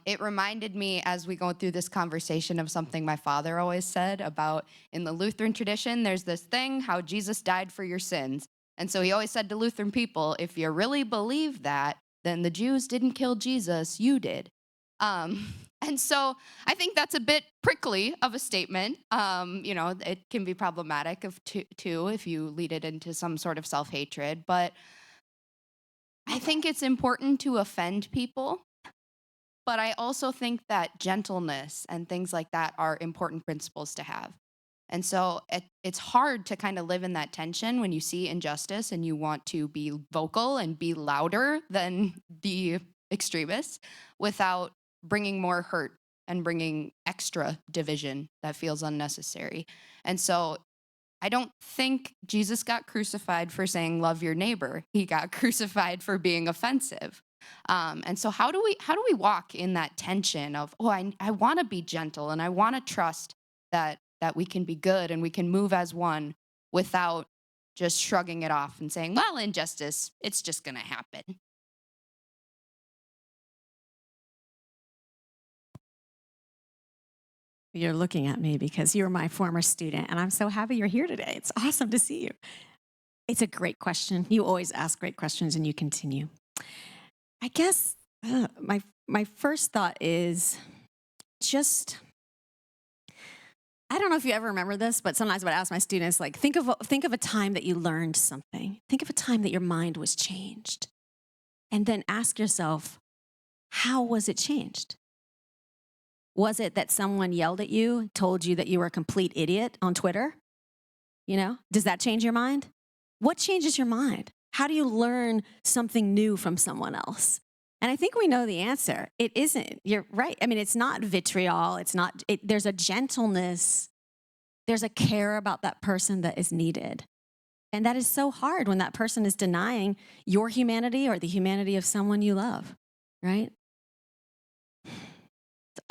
It reminded me, as we go through this conversation, of something my father always said about, in the Lutheran tradition, there's this thing, how Jesus died for your sins. And so he always said to Lutheran people, if you really believe that, then the Jews didn't kill Jesus, you did. And so I think that's a bit prickly of a statement. It can be problematic too if you lead it into some sort of self-hatred. But I think it's important to offend people. But I also think that gentleness and things like that are important principles to have. And so it's hard to kind of live in that tension when you see injustice and you want to be vocal and be louder than the extremists without bringing more hurt and bringing extra division that feels unnecessary. And so I don't think Jesus got crucified for saying love your neighbor. He got crucified for being offensive. And so how do we walk in that tension of, I want to be gentle and I want to trust that we can be good and we can move as one without just shrugging it off and saying, well, injustice, it's just going to happen. You're looking at me because you're my former student, and I'm so happy you're here today. It's awesome to see you. It's a great question. You always ask great questions, and you continue. I guess my first thought is just, I don't know if you ever remember this, but sometimes I would ask my students, like, think of a time that you learned something. Think of a time that your mind was changed. And then ask yourself, how was it changed? Was it that someone yelled at you, told you that you were a complete idiot on Twitter? Does that change your mind? What changes your mind? How do you learn something new from someone else? And I think we know the answer. It isn't. You're right. I mean, it's not vitriol. It's not. There's a gentleness. There's a care about that person that is needed. And that is so hard when that person is denying your humanity or the humanity of someone you love, right?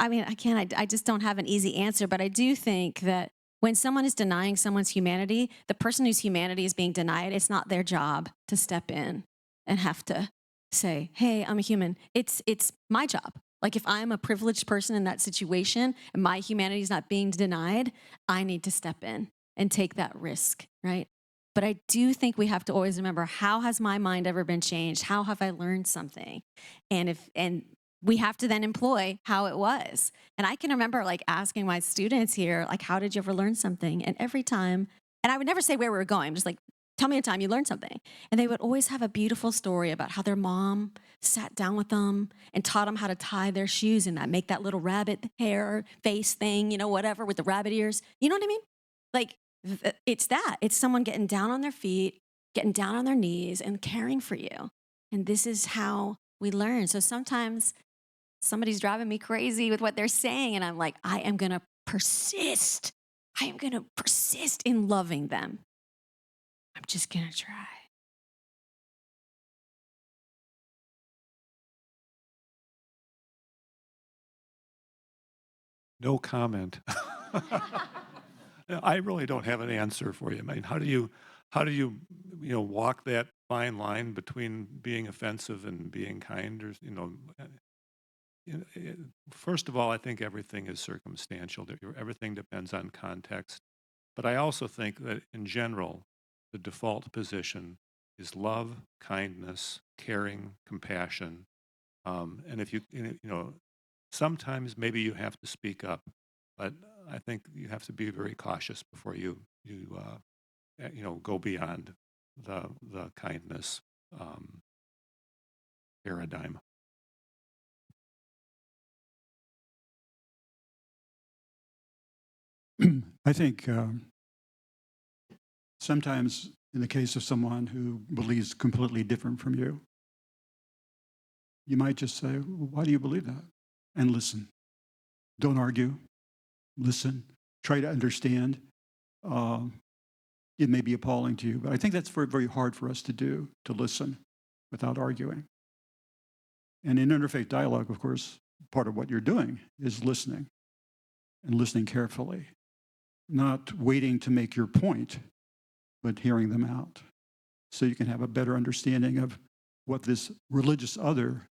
I mean, I just don't have an easy answer, but I do think that when someone is denying someone's humanity, the person whose humanity is being denied, it's not their job to step in and have to say, hey, I'm a human. It's my job. Like, if I'm a privileged person in that situation and my humanity is not being denied, I need to step in and take that risk, right? But I do think we have to always remember, how has my mind ever been changed? How have I learned something? And we have to then employ how it was. And I can remember asking my students here, how did you ever learn something? And every time, and I would never say where we were going. I'm just like, tell me a time you learned something. And they would always have a beautiful story about how their mom sat down with them and taught them how to tie their shoes and make that little rabbit hair face thing, whatever, with the rabbit ears. You know what I mean? It's that. It's someone getting down on their feet, getting down on their knees and caring for you. And this is how we learn. So sometimes somebody's driving me crazy with what they're saying, and I'm like, I am going to persist. I am going to persist in loving them. I'm just going to try. No comment. I really don't have an answer for you. I mean, how do you walk that fine line between being offensive and being kind? Or first of all, I think everything is circumstantial. Everything depends on context. But I also think that in general, the default position is love, kindness, caring, compassion. And if sometimes maybe you have to speak up, but I think you have to be very cautious before you go beyond the kindness paradigm. I think sometimes in the case of someone who believes completely different from you, you might just say, well, why do you believe that? And listen. Don't argue. Listen. Try to understand. It may be appalling to you, but I think that's very, very hard for us to do, to listen without arguing. And in interfaith dialogue, of course, part of what you're doing is listening, and listening carefully, not waiting to make your point, but hearing them out, so you can have a better understanding of what this religious other,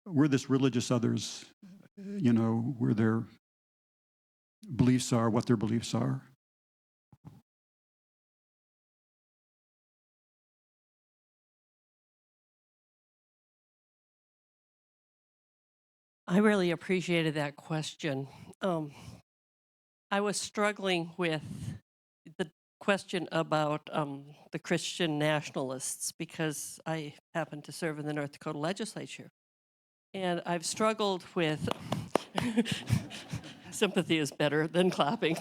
where this religious other's, where their beliefs are, what their beliefs are. I really appreciated that question. I was struggling with the question about the Christian nationalists because I happen to serve in the North Dakota legislature. And I've struggled with, sympathy is better than clapping.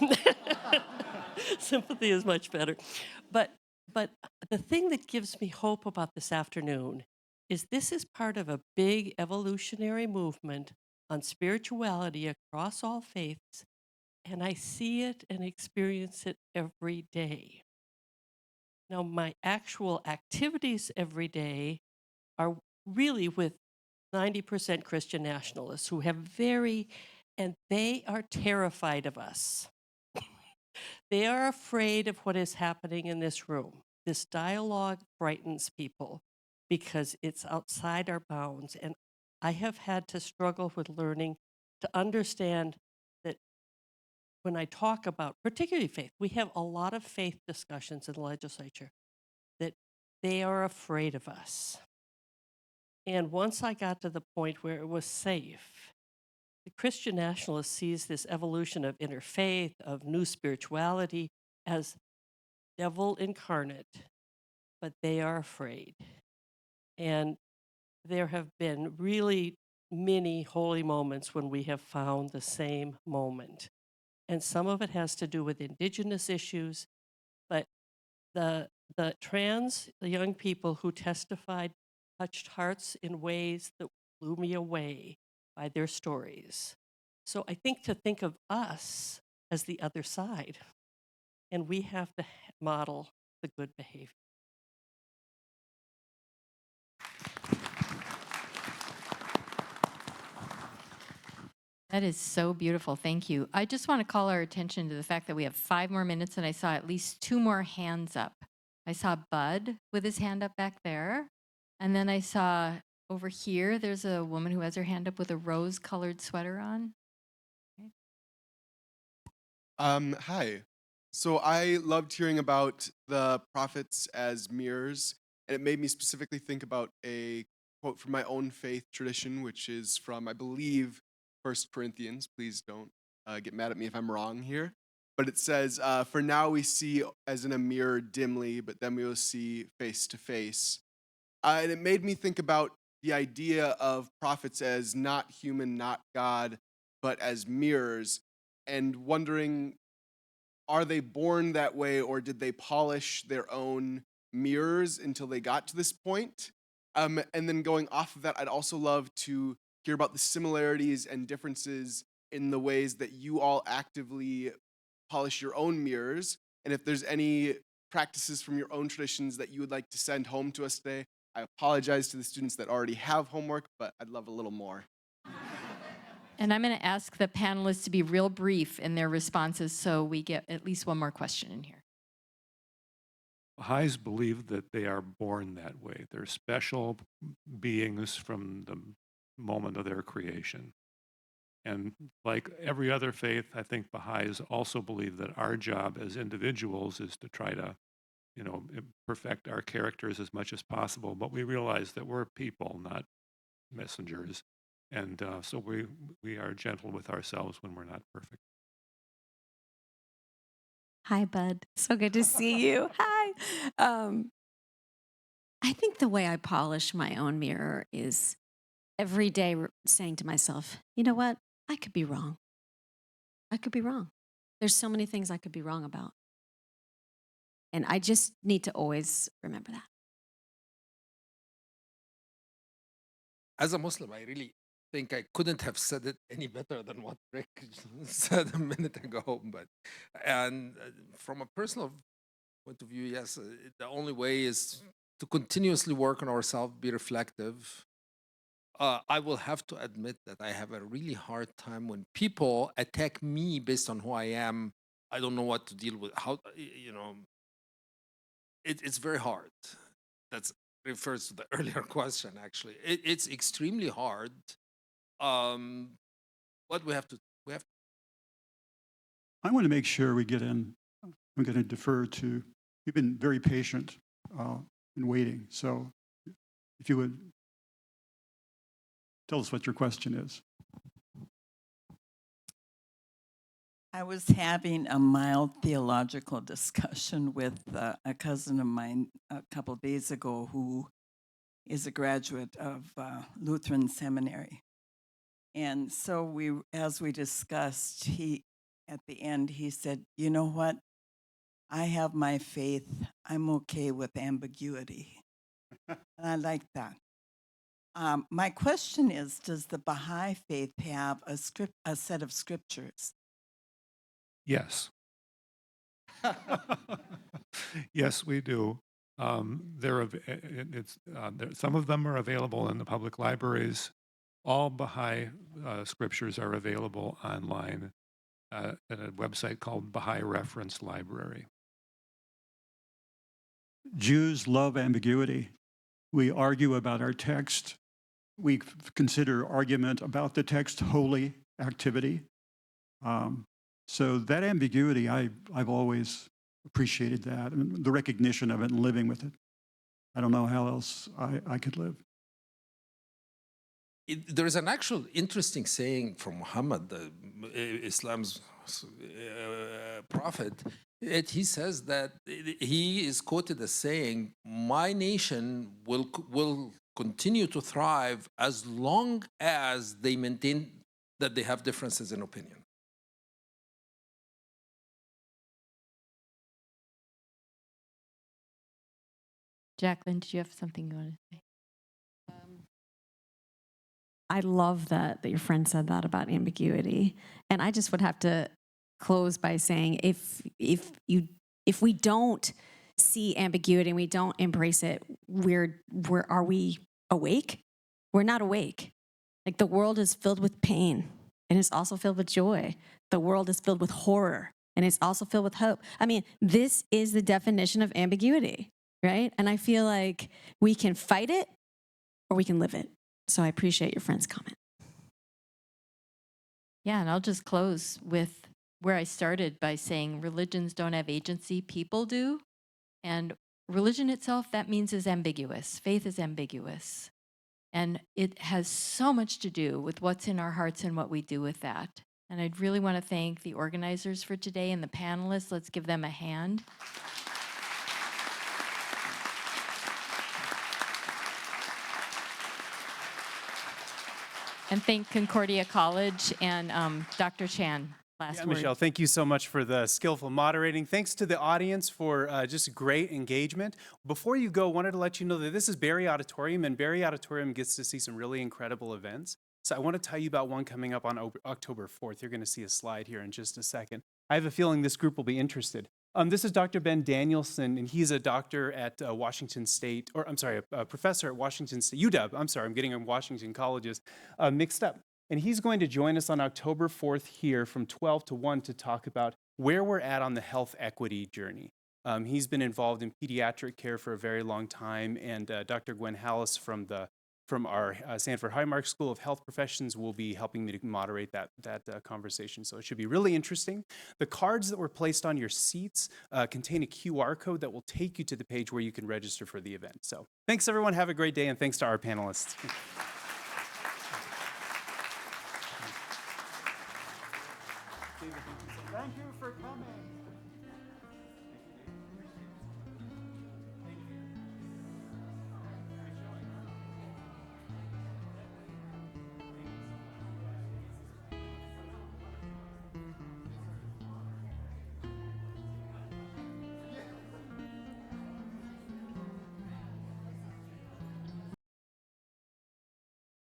Sympathy is much better. But the thing that gives me hope about this afternoon is this is part of a big evolutionary movement on spirituality across all faiths, and I see it and experience it every day. Now, my actual activities every day are really with 90% Christian nationalists who have and they are terrified of us. They are afraid of what is happening in this room. This dialogue frightens people because it's outside our bounds. And I have had to struggle with learning to understand that when I talk about, particularly faith, we have a lot of faith discussions in the legislature, that they are afraid of us. And once I got to the point where it was safe, the Christian nationalist sees this evolution of interfaith, of new spirituality, as devil incarnate, but they are afraid. And there have been really many holy moments when we have found the same moment. And some of it has to do with indigenous issues, but the trans young people who testified touched hearts in ways that blew me away by their stories. So I think to think of us as the other side, and we have to model the good behavior. That is so beautiful. Thank you. I just want to call our attention to the fact that we have 5 more minutes, and I saw at least 2 more hands up. I saw Bud with his hand up back there. And then I saw over here, there's a woman who has her hand up with a rose-colored sweater on. Hi. So I loved hearing about the prophets as mirrors, and it made me specifically think about a quote from my own faith tradition, which is from, I believe, 1 Corinthians. Please don't get mad at me if I'm wrong here. But it says, for now we see as in a mirror dimly, but then we will see face to face. And it made me think about the idea of prophets as not human, not God, but as mirrors, and wondering, are they born that way, or did they polish their own mirrors until they got to this point? And then going off of that, I'd also love to hear about the similarities and differences in the ways that you all actively polish your own mirrors, and if there's any practices from your own traditions that you would like to send home to us today. I apologize to the students that already have homework, but I'd love a little more. And I'm going to ask the panelists to be real brief in their responses so we get at least one more question in here. Baha'is believe that they are born that way. They're special beings from the moment of their creation. And like every other faith, I think Baha'is also believe that our job as individuals is to try to, perfect our characters as much as possible. But we realize that we're people, not messengers. And so we are gentle with ourselves when we're not perfect. Hi, Bud. So good to see you. Hi. I think the way I polish my own mirror is every day saying to myself, you know what? I could be wrong. I could be wrong. There's so many things I could be wrong about. And I just need to always remember that. As a Muslim, I really think I couldn't have said it any better than what Rick said a minute ago. And from a personal point of view, yes, the only way is to continuously work on ourselves, be reflective. I will have to admit that I have a really hard time when people attack me based on who I am. I don't know what to deal with. It's very hard. That refers to the earlier question, actually. It's extremely hard. But we have to. I want to make sure we get in. I'm going to defer to, you've been very patient in waiting. So if you would tell us what your question is. I was having a mild theological discussion with a cousin of mine a couple of days ago who is a graduate of Lutheran Seminary. And so as we discussed, at the end, he said, you know what? I have my faith. I'm okay with ambiguity. And I like that. My question is, does the Baha'i faith have a set of scriptures? Yes. Yes, we do. Some of them are available in the public libraries. All Baha'i scriptures are available online at a website called Baha'i Reference Library. Jews love ambiguity. We argue about our text. We consider argument about the text holy activity. So that ambiguity, I've always appreciated that, and the recognition of it and living with it. I don't know how else I could live. There is an actual interesting saying from Muhammad, Islam's prophet. He says that he is quoted as saying, "My nation will continue to thrive as long as they maintain that they have differences in opinion." Jacqueline, did you have something you wanted to say? I love that your friend said that about ambiguity. And I just would have to close by saying if we don't see ambiguity and we don't embrace it, are we awake? We're not awake. Like, the world is filled with pain and it's also filled with joy. The world is filled with horror and it's also filled with hope. I mean, this is the definition of ambiguity, right? And I feel like we can fight it or we can live it. So I appreciate your friend's comment. Yeah, and I'll just close with where I started by saying religions don't have agency, people do. And religion itself, that means, is ambiguous. Faith is ambiguous. And it has so much to do with what's in our hearts and what we do with that. And I'd really want to thank the organizers for today and the panelists. Let's give them a hand. And thank Concordia College and Dr. Chan. Last word. Michelle, thank you so much for the skillful moderating. Thanks to the audience for just great engagement. Before you go, wanted to let you know that this is Barry Auditorium, and Barry Auditorium gets to see some really incredible events. So I want to tell you about one coming up on October 4th. You're going to see a slide here in just a second. I have a feeling this group will be interested. This is Dr. Ben Danielson, and he's a doctor at Washington State, or I'm sorry, a professor at Washington State, UW. I'm sorry, I'm getting Washington colleges mixed up. And he's going to join us on October 4th here from 12 to 1 to talk about where we're at on the health equity journey. He's been involved in pediatric care for a very long time, and Dr. Gwen Hallis from our Sanford Highmark School of Health Professions will be helping me to moderate that conversation. So it should be really interesting. The cards that were placed on your seats contain a QR code that will take you to the page where you can register for the event. So thanks, everyone. Have a great day, and thanks to our panelists. Thank you for coming.